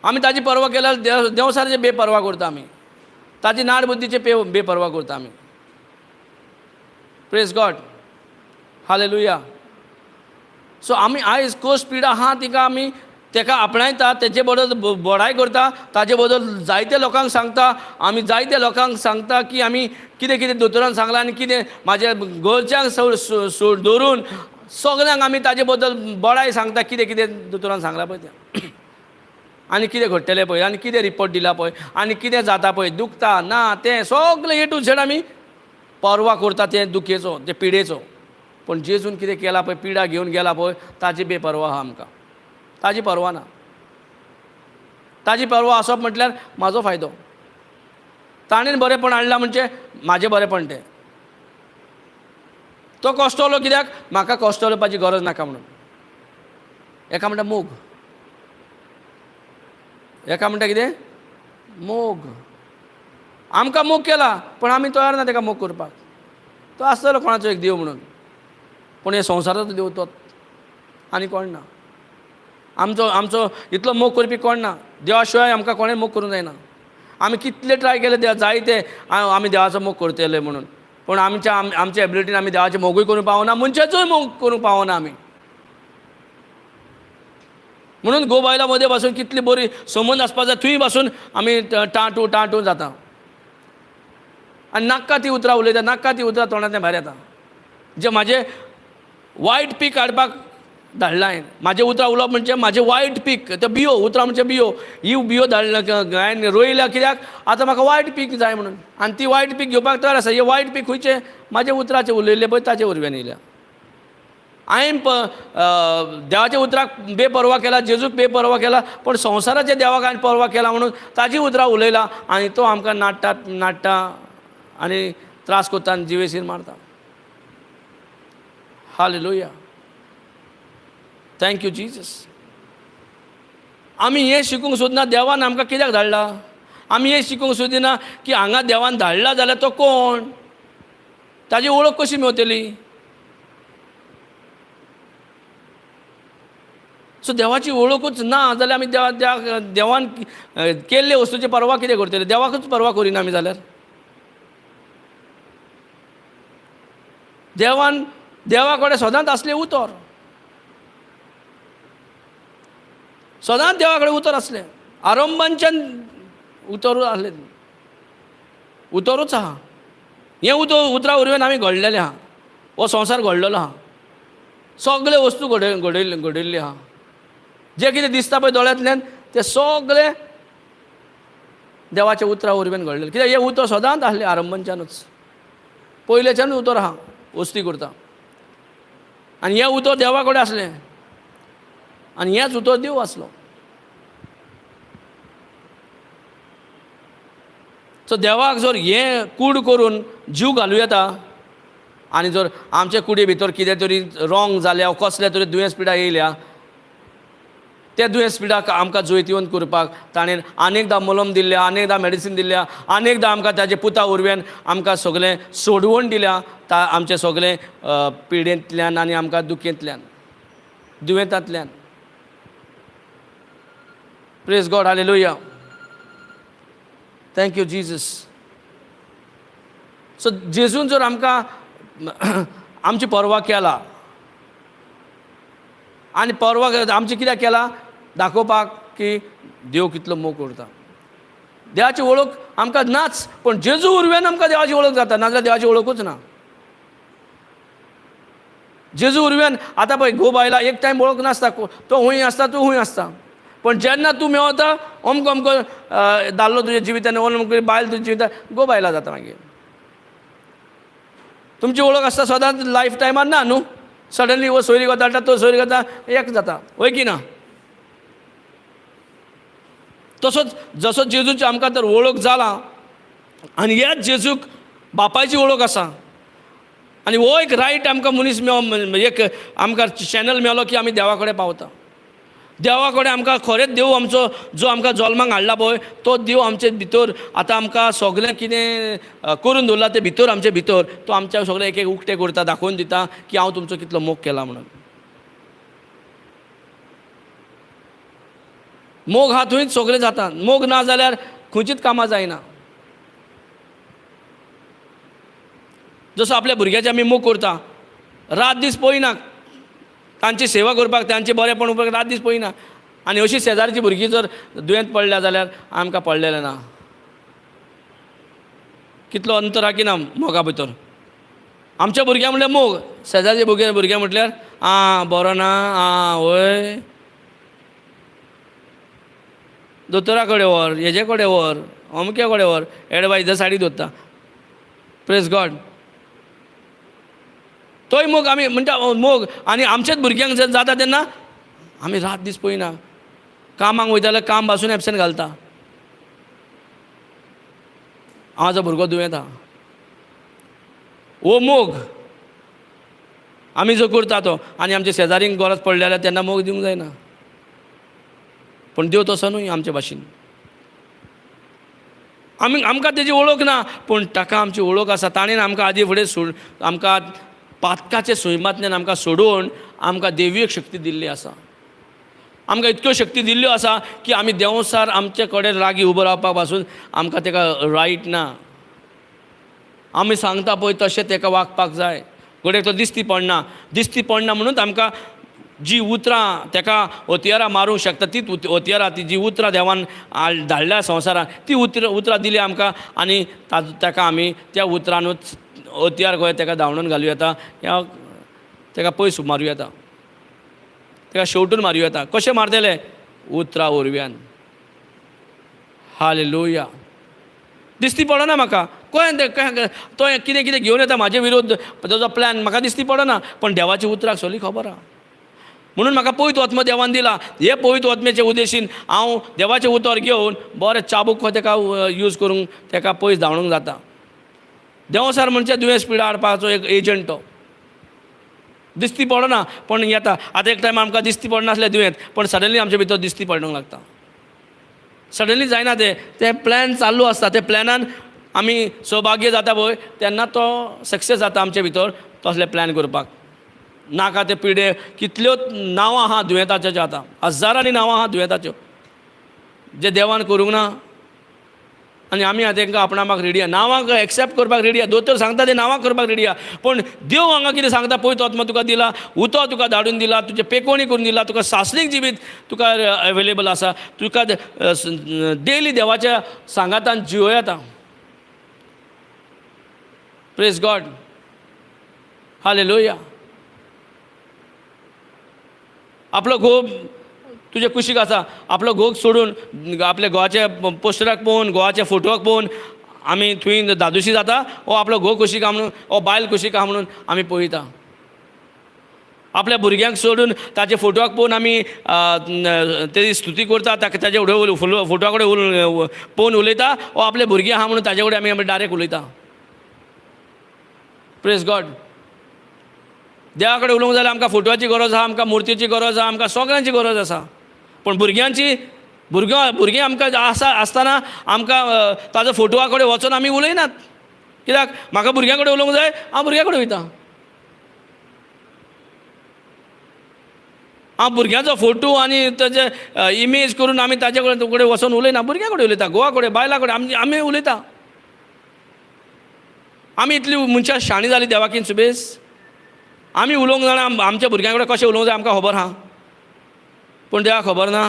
Speaker 2: आमी ताजी परवा केल्यार देंवसारचे बेपरवा करता आमी. ताजी नाड बुद्धीचे बेपरवा करता आमी. प्रेज गॉड, हालेलुया. सो आमी आयज कश्ट पिडा आहा तिका आमी ताका आपणायता, तेजे बरोबर बडाय करता, ताजे बद्दल जायते लोकांक सांगता. आमी जायते लोकांक सांगता की आमी कितें कितें दोतोरान सांगलां आनी कितें म्हाज्या घरच्यांक दवरून सगल्यांक आमी ताजे बद्दल बडाय सांगता, कितें कितें दोतोरान सांगलां पळय तें, आनी कितें घडटलें पळय, आनी कितें रिपोर्ट दिला पळय, आनी कितें जाता पळय, दुखता ना तें सगळें ए टू झेड आमी परवा करता तें दुखेचो, ते पिडेचो. पण जेजून कितें केलां पळय, पिडा घेवन गेला पळय, ताजी बेपरवा आहा आमकां. ताजी परवा ना. ताजी परवा आसप म्हटल्यार म्हाजो फायदो. ताणें बरेंपण हाडलां म्हणजे म्हाजें बरेंपण तें. तो कश्टलो कित्याक, म्हाका कश्ट करपाची गरज नाका म्हणून. एका म्हणटा मोग, एका म्हणटा कितें मोग. आमकां मोग केला, पण आमी तयार ना ताका मोग करपाक. तो आसतलो कोणाचो एक देव म्हणून, पूण हे संवसाराचो देव तोच, आनी कोण ना. आमचो इतलो मोग करपी कोण ना. देवा शिवाय आमकां कोणें मोग करूंक जायना. आमी कितले ट्राय केले देवा जायते आमी देवाचो मोग करतले म्हणून, पूण आमच्या एबिलिटीन आमी देवाचें मोगूय करूंक पावना, मनशाचोय मोग करूंक पावना आमी. म्हणून गोबायला मदें पासून कितली बरी संबंद आसपा जाय, थंय पासून आमी टाटू जाता. आनी नाका ती उतरां उलयता, नाका ती उतरां तोंडांतल्यान भायर येता. जे म्हाजे वायट पीक हाडपाक धाडलां हांवें. म्हाजें उतरां उलोवप म्हणजे म्हाजें वायट पीक, ते बियो उतरां म्हणजे बियो, ही बियो हांवें रोयल्या कित्याक आतां म्हाका वायट पीक जाय म्हणून. आनी ती वायट पीक घेवपाक तयार आसा. हे वायट पीक खंयचे, म्हाजे उतराचे उलयल्ले पळय ताचे वरव्यान येयल्या. हांवें देवाच्या उतराक बेपरवा केला, जेजूक बेपरवा केला, पण संवसाराच्या देवाक हांवें परवा केला म्हणून ताजी उतरां उलयला, आनी तो आमकां नाडटा आनी त्रास करता आनी जिवेशीर मारता. Hallelujah, thank you Jesus. आमी हें शिकूंक सोदना देवान आमकां कित्याक धाडला. आमी हें शिकूंक सोदिना की हांगा देवान धाडला जाल्यार तो कोण, ताजी वळख कशी मेवतली. सो देवाची वळखूच ना जाल्यार आमी देवान केल्ले वस्तूची परवा कितें करतले. देवाकूच परवा करिना आमी जाल्यार. देवा कडेन सदांच आसलें उतर, सदांच देवा कडेन उतर आसलें. आरंभांच्यान उतर आसलें, उतरूच आहा. हें उतरां वरवीं आमी घडलेले आहा. हो संवसार घडलेलो आहा. सगळे वस्तू घडयल्ली आहा. जे कितें दिसता पळय दोळ्यांतल्यान ते सगळे देवाच्या उतरां वरवीं घडलेले. कित्याक हें उतर सदांच आसलें आरंभांच्यानूच, पयलेच्यानूच उतर आहा वस्ती करता. आनी हें उतर देवा कडेन आसलें, आनी हेंच उतर देव आसलो. सो देवाक जर हें कूड करून जीव घालूं येता, आनी जर आमचे कुडी भितर कितें तरी रॉंग जाल्या, कसले तरी दुयेंस पिडा येयल्या, त्या दुयेंस पिडाक आमकां जैतिवंत करपाक ताणें अनेकदां मलम दिल्ल्या, अनेकदां मेडिसीन दिल्या, अनेकदां आमकां ताजे पुता उरव्यान आमकां सगळें सोडवण दिल्या आमचें सगळें पिडेंतल्यान आनी आमकां दुखेंतल्यान, दुयेंतांतल्यान. प्रेज गॉड, हालेलुया, थँक यू जीजस. सो जेजून जर आमकां आमची परवा केला, आनी परवा आमची कित्याक केला, दाखोवपाक की देव कितलो मोग करता. देवाची वळख आमकां नाच, पण जेजू उरव्यान आमकां देवाची वळख जाता, नाजाल्यार देवाची वळखूच ना. जेजू उरव्यान आतां पळय घोव बायला एक टायम वळख नासता, तो हूंय आसता तूं हूंय आसता, पण जेन्ना तूं मेवता अमको अमको दादलो तुज्या जिवितान अमको बायल तुज्या जिवितान घोव बायला जाता. मागीर तुमची वळख आसता सदांच लायफ टायमान ना न्हू. सडनली वो सोयरी वता तो सोयरी वता एक जाता, वय की ना. तसोच जसो जेजूची आमकां तर वळख जाला आनी ह्याच जेजूक बापायची वळख आसा आनी हो एक रायट आमकां मनीस एक आमकां चॅनल मेळ्ळो की आमी देवा कडेन पावता. देवा कडेन आमकां खरेंच देव आमचो जो आमकां जल्माक हाडला पळय तो देव आमचे भितर आतां आमकां सगळें कितें करून दवरला तें भितर आमचे भितर तो आमच्या सगळें एक एक उक्तें करता, दाखोवन दिता की हांव तुमचो कितलो मोग केला म्हणून. मोग हा थंयच सगळें जाता. मोग ना जाल्यार खंयचीच कामां जायना. जसो आपल्या भुरग्याचे आमी मोग करता, रात दीस पळयना तांची सेवा करपाक, तांचे बरेपण करपाक रात दीस पळयना. आनी अशीं शेजारची भुरगीं जर दुयेंत पडल्या जाल्यार आमकां पडलेलें ना. कितलो अंतर हा की ना मोगा भितर. आमच्या भुरग्यां म्हणल्यार मोग, शेजारच्या भुरग्यां म्हटल्यार आं बरो ना, आं वय दोतोरा कडेन व्हर, हेजे कडेन व्हर, अमके कडेन व्हर, एडवायजर सायडीक दवरता. Praise God. तोय मोग आमी म्हणटा मोग. आनी आमच्याच भुरग्यांक जर जाता तेन्ना आमी रात दीस पळयना. कामाक वयता जाल्यार काम पासून एबसेंट घालता. म्हाजो भुरगो दुयेंत आहा, हो मोग आमी जो करता तो. आनी आमच्या शेजारींक गरज पडली जाल्यार तेन्ना मोग दिवंक जायना. पण देव तसो न्हय आमचे भाशेन. आमकां तेजी वळख ना, पूण ताका आमची वळख आसा. ताणें आमकां आदी फुडें आमकां पातकाचे सैमांतल्यान आमकां सोडून आमकां देवीक शक्ती दिल्ली आसा. आमकां इतक्यो शक्ती दिल्ल्यो आसा की आमी देंवसार आमचे कडेन लागीं उबो रावपाक पासून आमकां तेका रायट ना. आमी सांगता पळय तशें तेका वागपाक जाय. घडये तो दिश्टी पडना म्हणून आमकां जी उतरां तेका हतियारां मारूंक शकता तीच हतियारां, ती जी उतरां देवान धाडल्या संवसारान ती उतरां दिली आमकां. आनी ताका आमी त्या उतरांनूच हतियार खंय तेका धांवडून घालूं येता, या तेका पयस मारूं येता, तेका शेवटून मारूं येता. कशें मारतले? उतरां वरव्यान. हालेलुया. दिश्टी पडना म्हाका तो कितें कितें घेवन येता म्हाजे विरोध, ताजो प्लॅन म्हाका दिश्टी पडना, पण देवाची उतराक सगळी खबर आहा. म्हणून म्हाका पवित्र आत्मो देवान दिला. हे पवित्र आत्म्याचे उद्देशीन हांव देवाचें उतर घेवन बरें चाबूक तेका यूज करूंक तेका पयस धांवडूंक जाता. देंवसार म्हणजे दुयेंस पिडा हाडपाचो एक एजंट तो. दिश्टी पडना पण येता. आतां एक टायम आमकां दिश्टी पडनासलें दुयेंत, पण सडनली आमचे भितर दिश्टी पडूंक लागता. सडनली जायना ते प्लॅन चालू आसता. ते प्लॅनान आमी सौभाग्य जाता पळय तेन्ना तो सक्सेस जाता आमचे भितर तसले प्लॅन करपाक. नाका ते पिडे कितल्यो नांवां आहा दुयेंताच्यो, आतां हजारांनी नांवां आहा दुयेंताच्यो जे देवान करूंक ना. आनी आमी तांकां आपणावपाक रेडी आहा, नांवांक एक्सेप्ट करपाक रेडी आहा. दोतोर सांगता ते नांवां करपाक रेडी आहा. पण देव हांगा कितें सांगता? पवित्र आत्मा तुका दिला, उतो तुका धाडून दिला, तुजे पेकोवणी करून दिला, तुका सासणीक जिवीत तुका अवेलेबल आसा. तुका डेली देवाच्या सांगातान जियो येता. Praise God. हालेलुया. आपलो घोव तुजे कुशीक आसा. आपलो घोव सोडून आपल्या घोवाच्या पोस्टराक पळोवन, घोवाच्या फोटोवाक पळोवन आमी थंय धादोशी जाता. हो आपलो घोव कुशीक आहा म्हणून, हो बायल कुशीक आहा म्हणून आमी पळयता. आपल्या भुरग्यांक सोडून ताचे फोटोवाक पळोवन आमी तेजी स्तुती करता, ताचे फुडें फोटोवा कडेन पळोवन उलयता. हो आपले भुरगीं आहा म्हणून ताजे कडेन आमी डायरेक्ट उलयता. Praise God. देवा कडेन उलोवंक जाल्यार आमकां फोटोवाची गरज आहा, आमकां मुर्तीची गरज आहा, आमकां सगळ्यांची गरज आसा. पण भुरगीं आमकां आसतना आमकां ताजो फोटोवा कडेन वचोन आमी उलयनात. कित्याक? म्हाका भुरग्यां कडेन उलोवंक जाय, हांव भुरग्यां कडेन वयता. हांव भुरग्याचो फोटो आनी ताजे इमेज करून आमी ताजे कडेन वचोन उलयना. भुरग्यां कडेन उलयता, घोवा कडेन, बायलां कडेन आमी उलयता. आमी इतली मनशां शाणी जाली देवाकीन सुबेज. आमी उलोवंक जाणा आमच्या भुरग्यां कडेन कशें उलोवंक जाय आमकां खबर आहा, पूण देवाक खबर ना.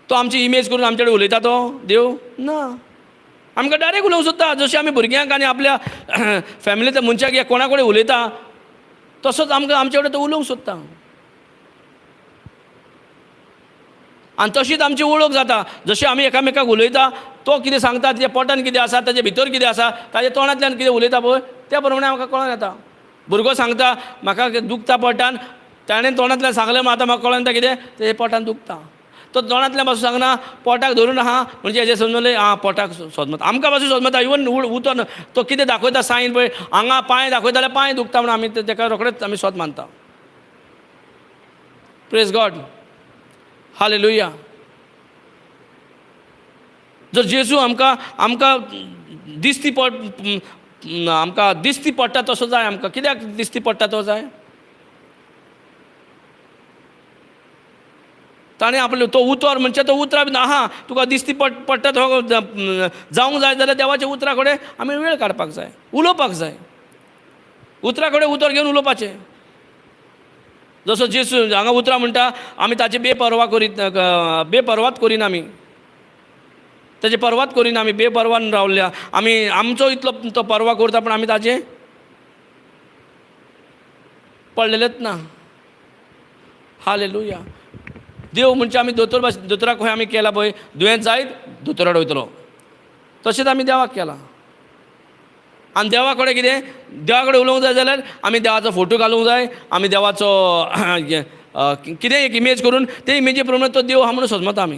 Speaker 2: तो आमची इमेज करून आमचे कडेन उलयता तो देव ना. आमकां डायरेक्ट उलोवंक सोदता. जशें आमी भुरग्यांक आनी आपल्या फॅमिलींतल्या मनशाक या कोणा कडेन उलयता तसोच आमकां आमचे कडेन तो उलोवंक सोदता. आनी तशीच आमची वळख जाता. जशें आमी एकामेकाक उलयता तो कितें सांगता तेच्या पोटान कितें आसा, ताचे भितर कितें आसा, ताच्या तोंडांतल्यान कितें उलयता पळय त्या प्रमाणे आमकां कळोन येता. भुरगो सांगता म्हाका दुखता पोटान, ताणें तोंडांतल्यान सांगलें म्हणून आतां म्हाका कळोन येता कितें तेच्या पोटान दुखता. तो तोंडांतल्यान पासून सांगना, पोटाक धरून आहा म्हणजे हेजें समजलें आं पोटाक सोजमता. आमकां पासून सोजमता. इवन उतर तो कितें दाखयता सायन पळय, हांगा पांय दाखयता जाल्यार पांय दुखता म्हणून आमी तेका रोखडेंच आमी सोत मानता. Praise God. हालेलुया. जर जेजू आमकां दिसती आमकां दिसती पडटा तसो जाय. आमकां कित्याक दिसती पडटा तो जाय? ताणें आपले तो उतर म्हणजे तो उतरा बी आहा तुका दिसती पडटा तो जावंक जाय जाल्यार देवाच्या उतरा कडेन आमी वेळ काडपाक जाय, उलोवपाक जाय. उतरा कडेन उतर घेवन उलोवपाचें. जसो जेजू हांगा उतरा म्हणटा आमी ताची बेपरवात करिना. आमी ताची परवात करिना. आमी बेपरवान रावल्या. आमी आमचो इतलो तो परवा करता पूण आमी ताजें पडलेलेच ना. हालेलुया. देव म्हणजे आमी दोतोराक खंय आमी केला पळय, दुयेंत जायत दोतोराड वयतलो तशेंच आमी देवाक केलां. आनी देवा कडेन कितें देवा कडेन उलोवंक जाय जाल्यार आमी देवाचो फोटो घालूंक जाय. आमी देवाचो कितें एक इमेज करून ते इमेजी प्रमाणे तो देव आहा म्हणून सोजमता आमी.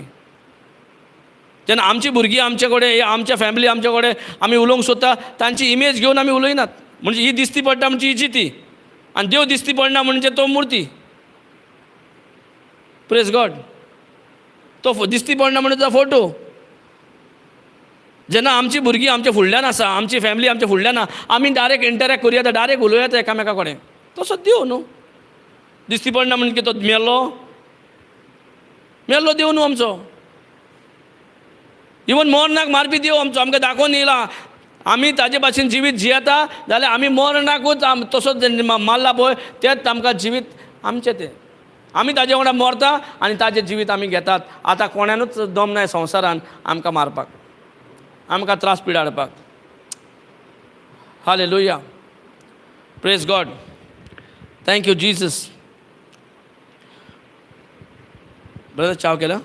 Speaker 2: जेन्ना आमची भुरगीं आमचे कडेन आमच्या फॅमिली आमचे कडेन आमी उलोवंक सोदता तांची इमेज घेवन आमी उलयनात. म्हणजे ही दिसती पडटा म्हणजे हिची ती, आनी देव दिसती पडना म्हणजे तो मुर्ती. Praise God. तो दिसती पडना म्हणजे तो फोटो. जेन्ना आमची भुरगीं आमच्या फुडल्यान आसा, आमची फॅमिली आमच्या फुडल्यान आसा, आमी डायरेक्ट इंटरॅक्ट करूं येता, डायरेक्ट उलोवं येता एकामेका कडेन. तसो देव न्हू. दिसती पडना म्हणजे तो मेल्लो देव न्हू आमचो. इवन मरणाक मारपी देव आमचो आमकां दाखोवन येयला. आमी ताजे भाशेन जिवीत जियेता जाल्यार आमी मरणाकूच तसोच मारला पळय तेंच आमकां जिवीत आमचें तें. आमी ताजे वांगडा मरता आनी ताजें जिवीत आमी घेतात. आतां कोणानूच दम ना संवसारान आमकां मारपाक, आमकां त्रास पिडा हाडपाक. Hallelujah. Praise God. Thank you Jesus. Brother चाव केला?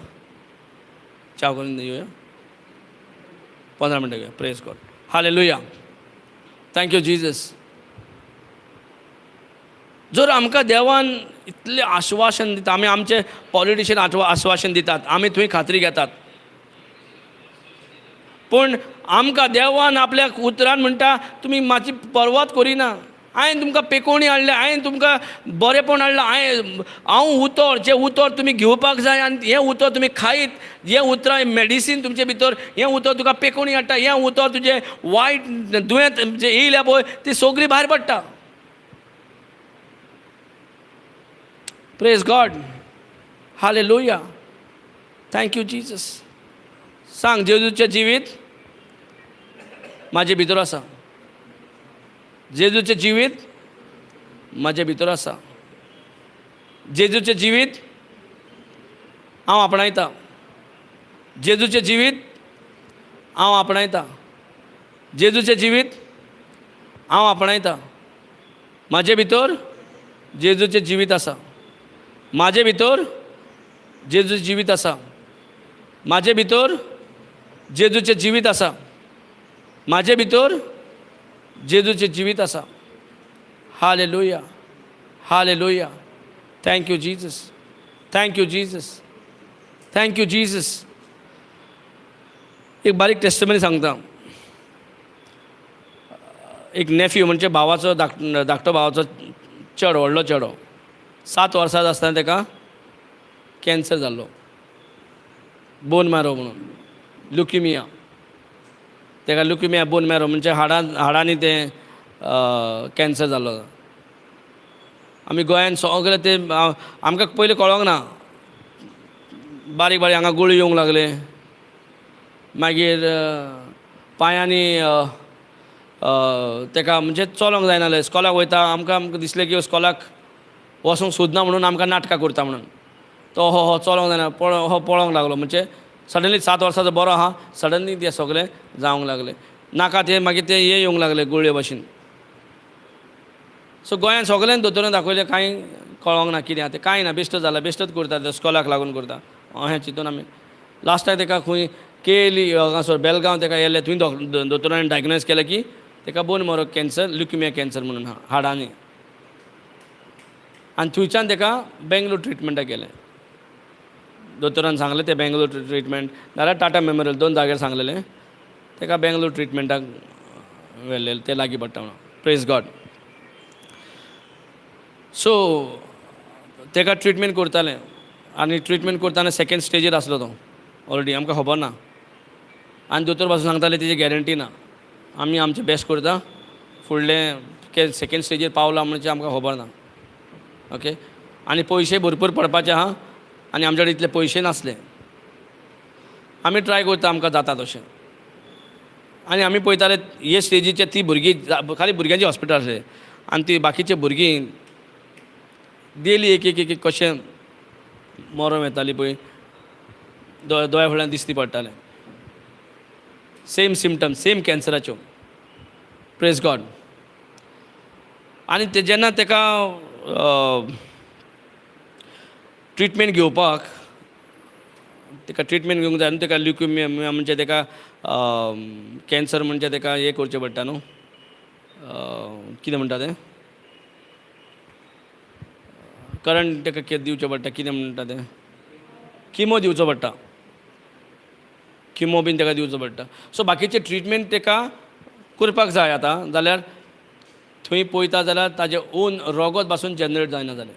Speaker 2: चाव करून येऊया. 15 मिनटं घेऊया. Praise God. हालेलुया. Thank you Jesus. जर आमकां देवान इतलें आश्वासन दिता, आमी आमचे पॉलिटिशियन आश्वासन दितात, आमी थंय खात्री घेतात, पूण आमकां देवान आपल्या उतरान म्हणटा तुमी म्हाजी परवात करिना. हांवें तुमकां पेकोवणी हाडलें, हांवें तुमकां बरेंपण हाडलां, हांव उतर जें उतर तुमी घेवपाक जाय आनी हें उतर तुमी खायत. हें उतरां मेडिसीन तुमचे भितर, हें उतर तुका पेकोवणी हाडटा, हें उतर तुजें वायट दुयेंत जें येयल्या पळय ती सगळी भायर पडटा. Praise God. हालेलुया. Thank you Jesus. सांग जेजूचें जिवीत म्हाजे भितर आसा. जेजूचें जिवीत म्हाजे भितर आसा. जेजूचें जिवीत हांव आपणायता. जेजूचें जिवीत हांव आपणायता. जेजूचें जिवीत हांव आपणायता. म्हाजे भितर जेजूचें जिवीत आसा. म्हाजे भितर जेजूचें जिवीत आसा. म्हाजे भितर जेजूचें जिवीत आसा. म्हाजे भितर जेजूचें जिवीत आसा. Hallelujah. Hallelujah. Thank you Jesus. Thank you Jesus. Thank you Jesus. एक बारीक टेस्टिमनी सांगता. एक नेफ्यू म्हणजे भावाचो धाकटो भावाचो चेडो, व्हडलो चेडो, 7 वर्सांचो आसतना ताका कॅन्सर जाल्लो, बोन मॅरो म्हणून, ल्युकेमिया. ताका ल्युकेमिया बोन मॅरो म्हणजे हाडांनी तें कॅन्सर जाल्लो. आमी गोंयान सगळे ते आमकां पयलीं कळोंक ना. बारीक बारीक हांगा गुळी येवंक लागले. मागीर पांयांनी ताका म्हणजे चलोंक जायनासलें. इस्कॉलाक वयता, आमकां दिसलें की इस्कॉलाक वचोंक सोदना म्हणून आमकां नाटकां करता म्हणून. तो हो चलोंक जायना, पळोवंक लागलो. म्हणजे सडनली 7 वर्साचो बरो आहा, सडनली ते सगळें जावंक लागलें. नाका ते मागीर ते हे येवंक लागले गुळये भाशेन. सो गोंयांत सगळ्यांनी दोतोरान दाखयलें कांय कळोंक ना कितें आहा तें, कांय ना, बेश्टच जाला, बेश्टच करता ते स्कॉलाक लागून करता. अशें चिंतून आमी लास्टाक तेका खंय केली हांगासर बेलगांव तेका येयले, थंय दोतोरांनी डायग्नोज केलें की तेका बोन मरो कॅन्सर, ल्युकेमिया कॅन्सर म्हणून आहा हाडांनी. आनी थंयच्यान तेका बेंगलोर ट्रिटमेंटाक गेलें. दोतोरान सांगलें तें बेंगलोर ट्रिटमेंट नाल्यार टाटा मेमोरियल 2 जाग्यार सांगलेलें. तेका बेंगलोर ट्रिटमेंटाक व्हेल्लें, तें लागीं पडटा म्हणून. Praise God. सो तेका ट्रिटमेंट करतालें आनी ट्रिटमेंट करतना 2nd स्टेजीर आसलो तो ऑलरेडी, आमकां खबर ना. आनी दोतोर पासून सांगताले तेजी गॅरंटी ना, आमी आमचें बेस्ट करता, फुडलें 2nd स्टेजीर पावला म्हणजे आमकां खबर ना. ओके. आनी पयशे भरपूर पडपाचे आहा आनी आमचे कडेन इतले पयशे नासले. आमी ट्राय करता आमकां जाता तशें. आनी आमी पळयताले हे स्टेजीचे ती भुरगीं खाली भुरग्यांची हॉस्पिटल आसलें आनी ती बाकीचे भुरगीं डेली एक कशें मरोन येताली पळय, दोळ्या फुड्यान दिश्टी पडटालें. सेम सिमटम्स, सेम कॅन्सराच्यो. Praise God. आनी ते जेन्ना तेका ट्रिटमेंट घेवपाक तेका ट्रिटमेंट घेवंक जाय न्हू, तेका ल्युकेमिया म्हणजे तेका कॅन्सर म्हणजे तेका हें करचें पडटा न्हू, कितें म्हणटा तें, करंट तेका कितें दिवचें पडटा, कितें म्हणटा तें, किमो दिवचो पडटा, किमो बीन तेका दिवचो पडटा. सो बाकीचे ट्रिटमेंट तेका करपाक जाय आतां, जाल्यार थंय पळयता जाल्यार ताजें ओन रगत पासून जनरेट जायना जालें,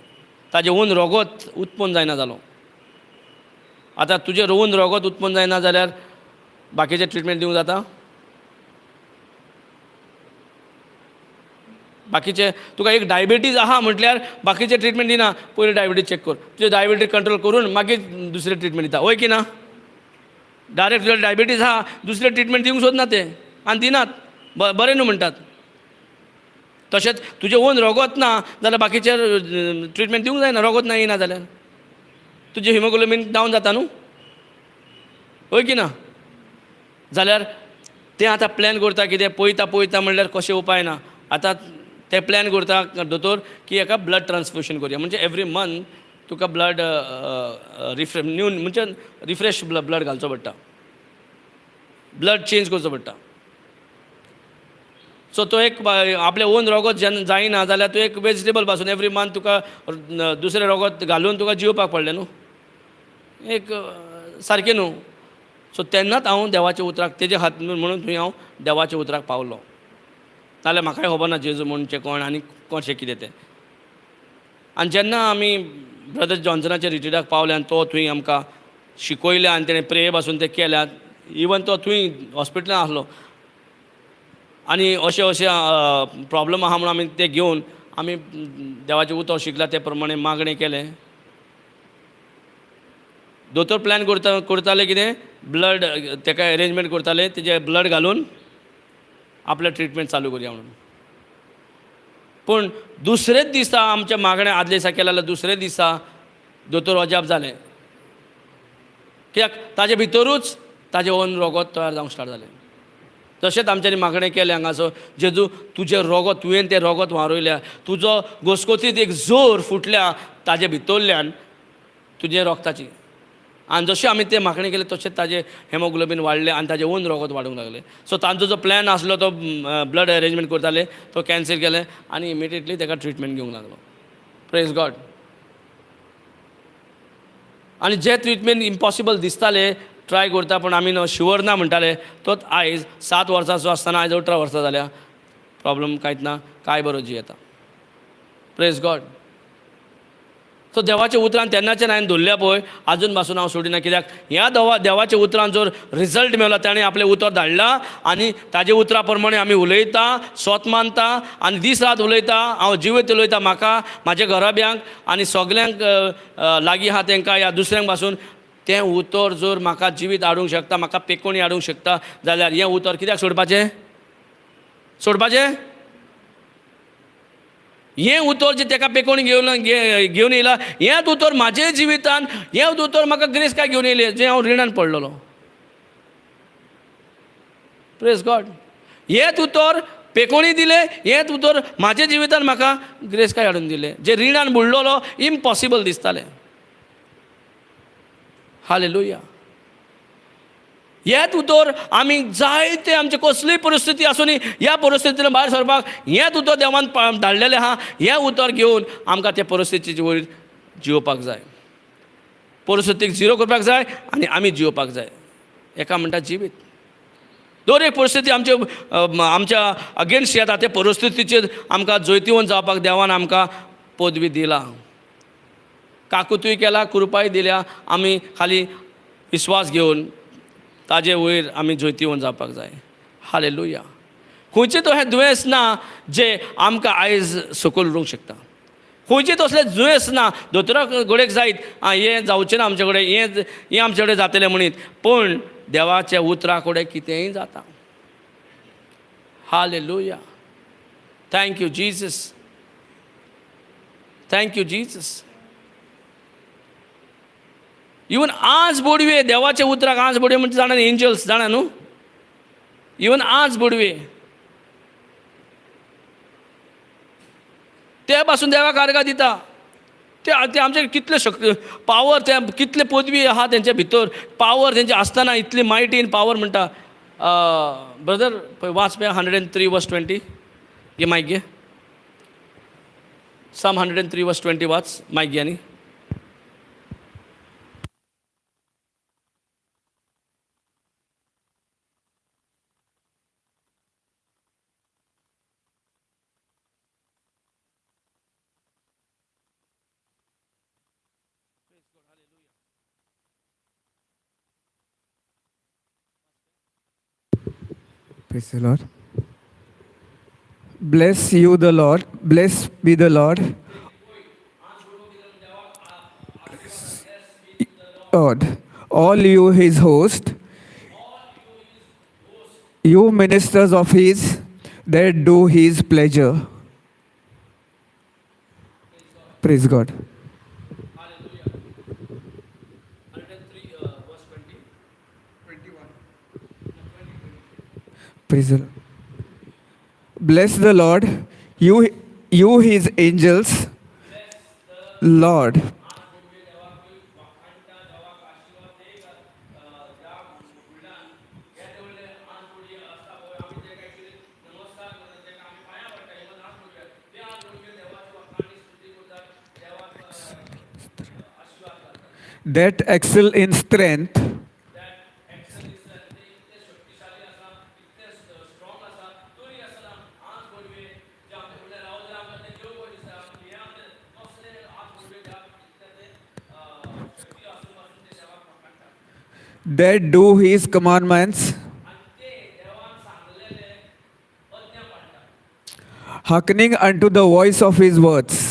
Speaker 2: ताजें ओन रगत उत्पन्न जायना जालो. आतां तुजें ओन रगत उत्पन्न जायना जाल्यार बाकीचे ट्रिटमेंट दिवंक जाता? बाकीचे तुका एक डायबिटीज आहा म्हटल्यार बाकीचे ट्रिटमेंट दिना, पयलीं डायबिटीज चॅक कर, तुजें डायबिटीज कंट्रोल करून मागीर दुसरें ट्रिटमेंट दिता, वय की ना? डायरेक्ट तुजें डायबिटीज आहा दुसरें ट्रिटमेंट दिवंक सोदना ते आनी दिनात, बरें न्हू म्हणटात. तशेंच तुजें ओन रगत ना जाल्यार बाकीचे ट्रिटमेंट दिवंक जायना, रगत ना येना जाल्यार तुजें हिमोग्लोबीन डावन जाता न्हू, वय की ना? जाल्यार तें आतां प्लॅन करता कितें, पळयता म्हणल्यार कशें उपाय ना. आतां ते प्लॅन करता दोतोर की हेका ब्लड ट्रान्सफ्युशन करया, म्हणजे एवरी मंथ तुका ब्लड म्हणजे रिफ्रेश ब्लड घालचो पडटा, ब्लड चेंज करचो पडटा. सो तो एक आपलें ओन रगत जेन्ना जायना जाल्यार तूं एक वेजिटेबल पासून एवरी मंथ तुका दुसरें रगत घालून तुका जिवपाक पडलें न्हू, एक सारकें न्हू. सो तेन्नाच हांव देवाच्या उतराक तेजे हात म्हणून थंय हांव देवाच्या उतराक पावलो, नाल्यार म्हाकाय खबर ना जेजू म्हणचे कोण आनी कशें कितें तें. आनी जेन्ना आमी ब्रदर जॉन्सनाच्या रिट्रीटाक पावले आनी तो थंय आमकां शिकयलें आनी तेणें प्रेय पासून ते केल्यात, इवन तो थंय हॉस्पिटलांत आसलो आनी अशें प्रॉब्लम आहा म्हणून आमी ते घेवन आमी देवाचें उतर शिकला ते प्रमाणे मागणें केलें. दोतोर प्लॅन करताले कितें, ब्लड तेका अरेंजमेंट करताले तेजे ब्लड घालून आपलें ट्रिटमेंट चालू करया म्हणून. पूण दुसरेच दिसा आमच्या मागणें आदले दिसा केलें जाल्यार दुसरेच दिसा दोतोर अजाप जालें, कित्याक ताजे भितरूच ताजें ओन रगत तयार जावंक स्टार्ट जालें. तशेंच आमच्यांनी मागणें केलें हांगासर, जेजू तुजें रगत तुवें तें रगत व्हारोयल्या, तुजो घोस्कोतीत एक जोर फुटल्या ताजे भितरल्यान तुजे रगताची. आनी जशें आमी तें मागणें केलें तशेंच ताजें हेमोग्लोबीन वाडलें आनी ताजें ओन रगत वाडूंक लागलें. सो तांचो जो प्लॅन आसलो तो ब्लड अरेंजमेंट करताले तो कॅन्सील केलें आनी इमिडिएटली ताका ट्रिटमेंट घेवंक लागलो. Praise God. आनी जे ट्रिटमेंट इम्पॉसिबल दिसताले ट्राय करता पूण आमी शुअर ना म्हणटाले, तोच आयज 7 वर्सांचो आसतना आयज 18 वर्सां जाल्या, प्रॉब्लम कांयच ना, काय बरो जी येता. Praise God. सो देवाच्या उतरान तेन्नाच्यान हांवें धरल्या पळय आजून पासून हांव सोडिना, कित्याक ह्या देवाच्या उतरान जो रिजल्ट मेळ्ळो ताणें आपलें उतर धाडलां आनी ताजे उतरा प्रमाणे आमी उलयता, स्वत मानता आनी दीस रात उलयता. हांव जिवेत उलयता म्हाका, म्हाज्या घराब्यांक आनी सगल्यांक लागीं आहा तांकां ह्या दुसऱ्यांक पासून तें उतर जर म्हाका जिवीत हाडूंक शकता, म्हाका पेकोणी हाडूंक शकता जाल्यार हें उतर कित्याक सोडपाचें? हें उतर जें ताका पेकोवन घेवन येयला, हेंच उतर म्हाजेय जिवितान, हेंच उतर म्हाका ग्रेस काय घेवन येयलें, जें हांव रिणान पडलेलो. Praise God. हेंच उतर पेकोवणी दिलें, हेंच उतर म्हाज्या जिवितान म्हाका ग्रेस काय हाडून दिलें. जें रिणान बुडलोलो इम्पॉसिबल दिसतालें. हालेलुया. हेंच उतर आमी जायते आमचे कसलीय परिस्थिती आसूं न्ही, ह्या परिस्थितींतल्यान भायर सरपाक हेंच उतर देवान धाडलेलें आहा. हें उतर घेवन आमकां त्या परिस्थितीचे वयर जिवपाक जाय. परिस्थितीक झिरो करपाक जाय आनी आमी जिवपाक जाय. एका म्हणटा जिवीत. दर एक परिस्थिती आमच्या अगेन्स्ट येता, त्या परिस्थितीचेर आमकां जैतिवंत जावपाक देवान आमकां पदवी दिला. काकुतूय केला, कृपाय दिल्या. आमी खाली विस्वास घेवन ताजे वयर आमी जैतिवंत जावपाक जाय. हालेलुया. खंयचें तो हें दुयेंस ना जें आमकां आयज सकयल उरूंक शकता. खंयचें तसलें दुयेंस ना. दोतोरा कडेन जायत हें जावचें ना आमचे कडेन, हें आमचे कडेन जातलें म्हणीत. पूण देवाच्या उतरा कडेन कितेंय जाता. Hallelujah. Thank you Jesus. Thank you Jesus. Even आज बोडवे देवाच्या उतराक आज बोडवे म्हणजे जाणा एंजल्स जाणा न्हू. इवन आज बोडवे ते पासून देवाक आर्गां दिता. ते आमचे कितले शक्ती पावर, ते कितले पदवी आहा तेंच्या भितर. पावर तेंचे आसतना इतली मायटी इन पावर म्हणटा. ब्रदर पळय वाच पळय 103:20 घे मायक घे. Psalm 103:20 वाच मायक घे. आनी
Speaker 1: Praise the Lord. Bless you, the Lord. Bless be the Lord. Lord, all you his host, you ministers of his that do his pleasure. Praise God. Praise the Lord. Bless the Lord, you his angels, Lord. That excel in strength, that do his commandments, hearkening unto the voice of his words.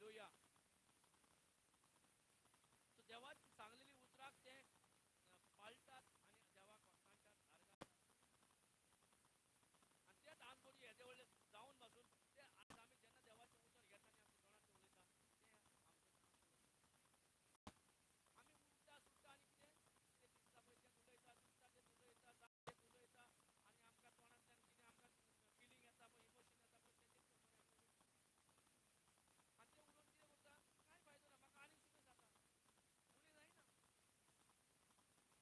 Speaker 2: Hallelujah. देवाची सांगलेली उतराक ते पाळटात आणि देवाक सांगतात आर्गां. आणि तेच आज कोणी हेजे वडले जाऊन बसून ते आज आम्ही जेन्ना देवाचे उतर घेता आणि आमच्या तोंडात उलयता ते आम्ही उलटा सुलटा आणि कितें ते दिसता पळय तें उलयता दिसता तें उलयता जाता तें उलयता आणि आमकां तोंडांतल्यान कितें आमकां फिलींग येता पळय इमोशन येता पळय तें आणि ते उलोवन कितें करता कांय फायदो ना म्हाका आनीक कितें जाता उलय जायना.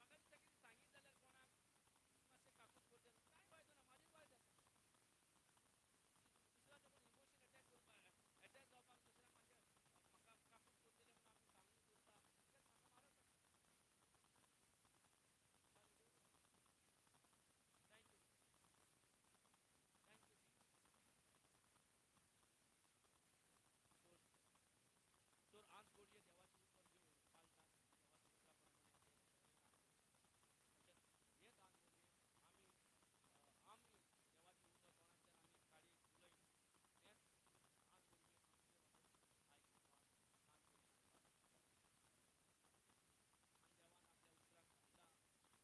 Speaker 2: म्हाका दिसता कितें सांगीत जाल्यार कोणाक मातशें काकूट करचें कांय फायदो ना म्हाजें वायट जाता. दुसऱ्याचो कोण इमोशन अटॅक करपाक अटॅक जावपाक दुसऱ्याक मातशें म्हाका काकूट करतले म्हणून आमी सांगून दवरता तेच म्हाका मारत जाता. थँक यू थँक यू तर आज गोडये देवाची उतर घेवन पाळटात देवाच्या उतराप्रमाणे ते हेच आज गोडये आमी देवाची उतर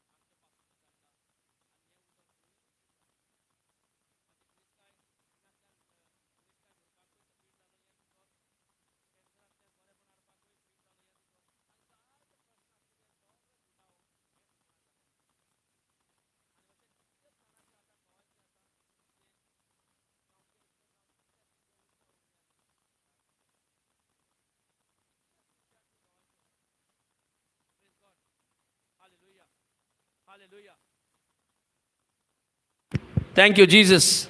Speaker 2: तोंडांतल्यान आमी काडी उलयन हेच आज गोडये आमचे बाबा आयकपाक आज गोडये आणि देवान आपल्या उतराक घातला आमच्या पासून घातला आणि हे उतर खंय वचूंक जाय. म्हणजे क्रिस्ताय हिंगांतल्यान क्रिस्ताय भरपाकूय फीट जालो हेच उतर कॅन्सरांतल्यान बरेपण हाडपाकूय फीट जालो हेच उतर आनी जायते प्रश्न आसले ते सगळे सुटावन हेच उतरान जाता. आणि अशें कितले स्थानाचे आतां खवायचे आसा जे गांवचे इतले जावन कितल्या जे उतरां उरल्यात कितले सुटयाचे खवायचे आसा. Praise God. हालेलुया hallelujah. Thank you Jesus.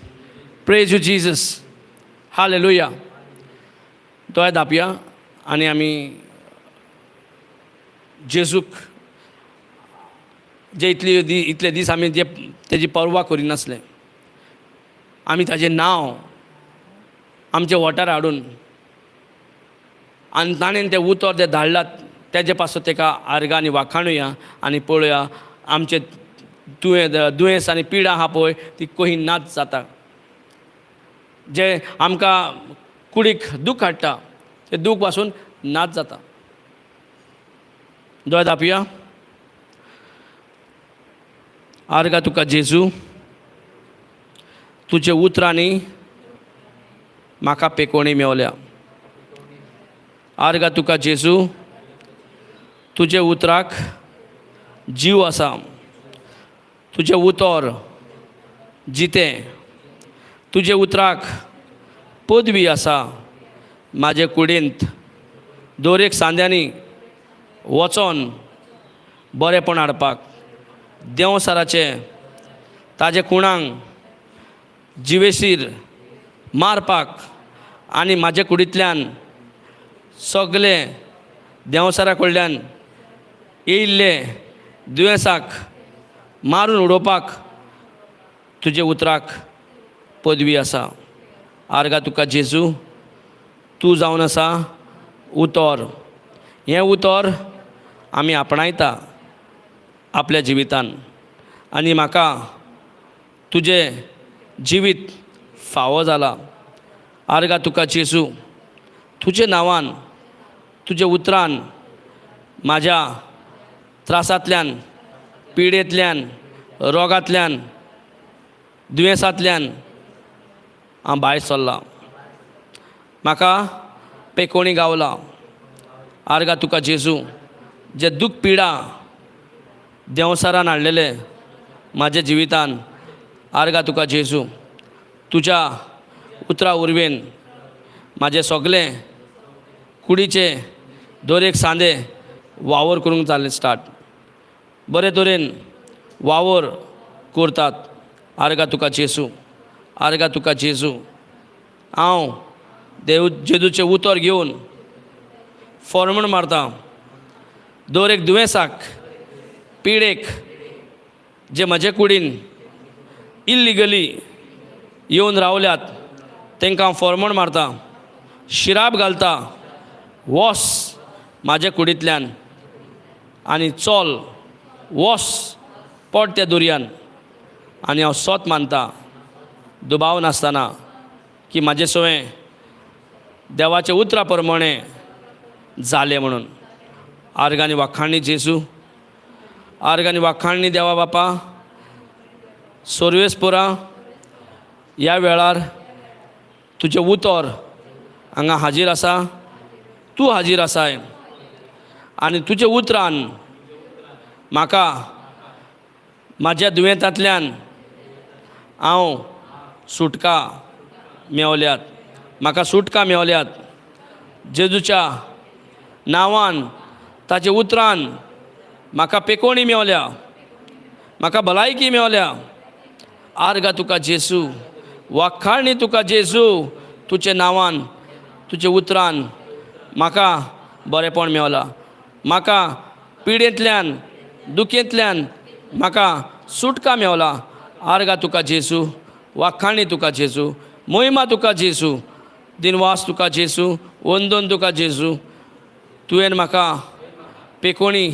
Speaker 2: Praise you Jesus. Hallelujah. दोळे धापया आनी आमी जेजूक जे इतले दीस आमी जे तेजी पर्वा करिनासले आमी ताजें नांव आमचे ओंठार हाडून आनी ताणें तें उतर जें धाडलां तेजे पासून तेका आर्गांनी वाखाणुया आनी पळोवया आमचें दुयेंस आनी पिडा आहा पळय ती कशी नाच जाता. जे आमकां कुडीक दूख हाडटा तें दूख पासून नाच जाता. दोळे धापया. आर्गा तुका जेजू तुजे उतरांनी म्हाका पेकोवणी मेवल्या. आर्गा तुका जेजू तुजे उतराक जीव आसा. तुजें उतर जितें. तुजे उतराक पदवी आसा. म्हाजे कुडींत दर एक सांद्यांनी वचोन बरेपण हाडपाक देंवसाराचे ताजे कुणांक जिवेशीर मारपाक आनी म्हाजे कुडींतल्यान सगले देंवसारा कडल्यान येयल्ले दुयेंसाक मारून उडोवपाक तुजे उतराक पदवी आसा. आर्गा तुका जेजू तूं जावन आसा उतर. हें उतर आमी आपणायता आपल्या जिवितान आनी म्हाका तुजें जिवीत फावो जाला. आर्गा तुका जेजू तुजे नांवान तुजे उतरान म्हाज्या त्रासांतल्यान पिडेंतल्यान रोगांतल्यान दुयेंसांतल्यान हांव भायर सरलां. म्हाका पेकोवणी गावला. आर्गा तुका जेजू जे दूख पिडा देंवसारान हाडलेले म्हाज्या जिवितान आर्गा तुका जेजू तुज्या उतरा उर्वेन म्हाजें सगलें कुडीचे दर एक सांदे वावर करूंक जालें स्टार्ट. बरे तरेन वावर करतात. आर्गा तुका जेजू. आर्गा तुका जेजू हांव जेजूचें उतर घेवन फॉर्मण मारता. दर एक दुयेंसाक पिडेक जे म्हजे कुडीन इल्लिगली येवन रावल्यात तांकां हांव फॉर्मण मारता. शिराब घालता. वोस म्हाजे कुडींतल्यान आनी चोल वोस पड त्या दर्यान आनी हांव सोत मानता दुबाव नासतना की म्हाजे सवय देवाच्या उतरा प्रमाणे जाले म्हणून आर्गांनी वाखाणणी जेजू आर्गांनी वाखाणणी देवा बापा सोर्वेस्पोरा ह्या वेळार तुजें उतर हांगा हाजीर आसा तूं हाजीर आसाय आनी तुज्या उतरान म्हाका म्हाज्या दुयेंतांतल्यान हांव सुटका मेवल्यात म्हाका सुटका मेवल्यात जेजूच्या नांवान ताच्या उतरान म्हाका पेकोवणी मेवल्या म्हाका भलायकी मेवल्या आर्गा तुका जेजू वाखाणणी तुका जेजू तुजे नांवान तुजे उतरान म्हाका बरेपण मेवलां म्हाका पिडेंतल्यान दुखेंतल्यान म्हाका सुटका मेवला आर्गा तुका जेजू वाखाणणी तुका जेजू मोहिमा तुका जेजू दिनवास तुका जेजू वंदन तुका जेजू तुवें म्हाका पेकोवणी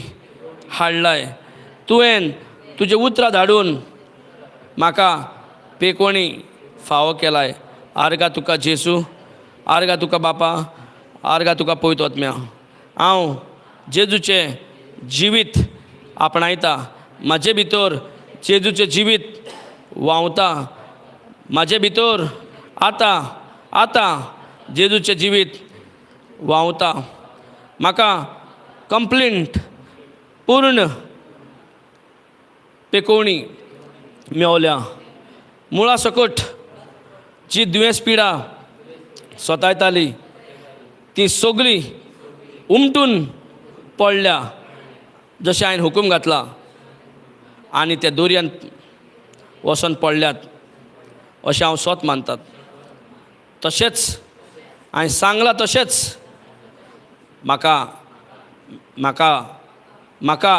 Speaker 2: हाडलाय तुवें तुजे उतरां धाडून म्हाका पेकोवणी फावो केलाय आर्गा तुका जेजू आर्गा तुका बापा आर्गा तुका पवित्र आत्म्या हांव जेजूचें जिवीत आपणायता म्हाजे भितर जेजूचें जिवीत व्हांवता म्हाजे भितर आतां जेजूचें जिवीत व्हांवता म्हाका कंप्लीट पूर्ण पेकोवणी मेवल्या मुळा सकट जी दुयेंस पिडा सतायताली ती सगळी उमटून पडल्या जशें हांवें हुकूम घातला आनी त्या दोरयान वचोन पडल्यात अशें हांव स्वत मानतात तशेंच हांवें सांगलां तशेंच म्हाका म्हाका म्हाका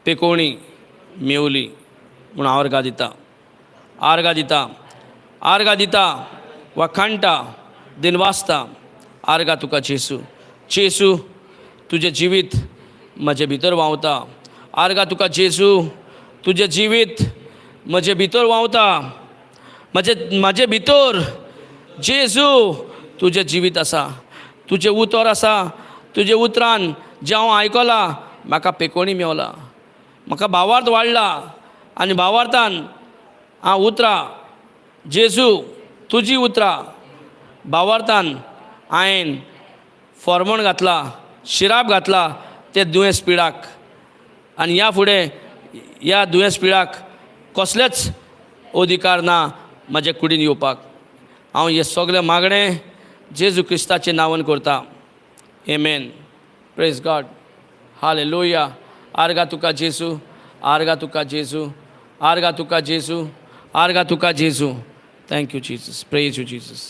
Speaker 2: पेकोवणी मेवली म्हूण हांव आर्गा दिता वाखाणटा दिनवासता आर्गा तुका जेजू जेजू तुजें जिवीत म्हजे भितर व्हांवता आर्गा तुका जेजू तुजें जिवीत म्हजे भितर व्हांवता म्हाजे भितर जेजू तुजें जिवीत आसा तुजें उतर आसा तुजे उतरान जें हांव आयकलां म्हाका पेकोवणी मेवला म्हाका भावार्थ वाडला आनी भावार्थान हांव उतरां जेजू तुजी उतरां भावार्थान हांवें फॉर्मण घातला शिराप घातला ते दुयेंस पिडाक आनी ह्या फुडें ह्या दुयेंस पिडाक कसलेच अधिकार ना म्हाजे कुडीन येवपाक हांव हे सगळें मागणें जेजू क्रिस्ताचें नांवान करता आमेन प्रेज गॉड हालेलुया आर्गा तुका जेजू आर्गा तुका जेजू आर्गा तुका जेजू आर्गा तुका जेजू thank you Jesus praise you Jesus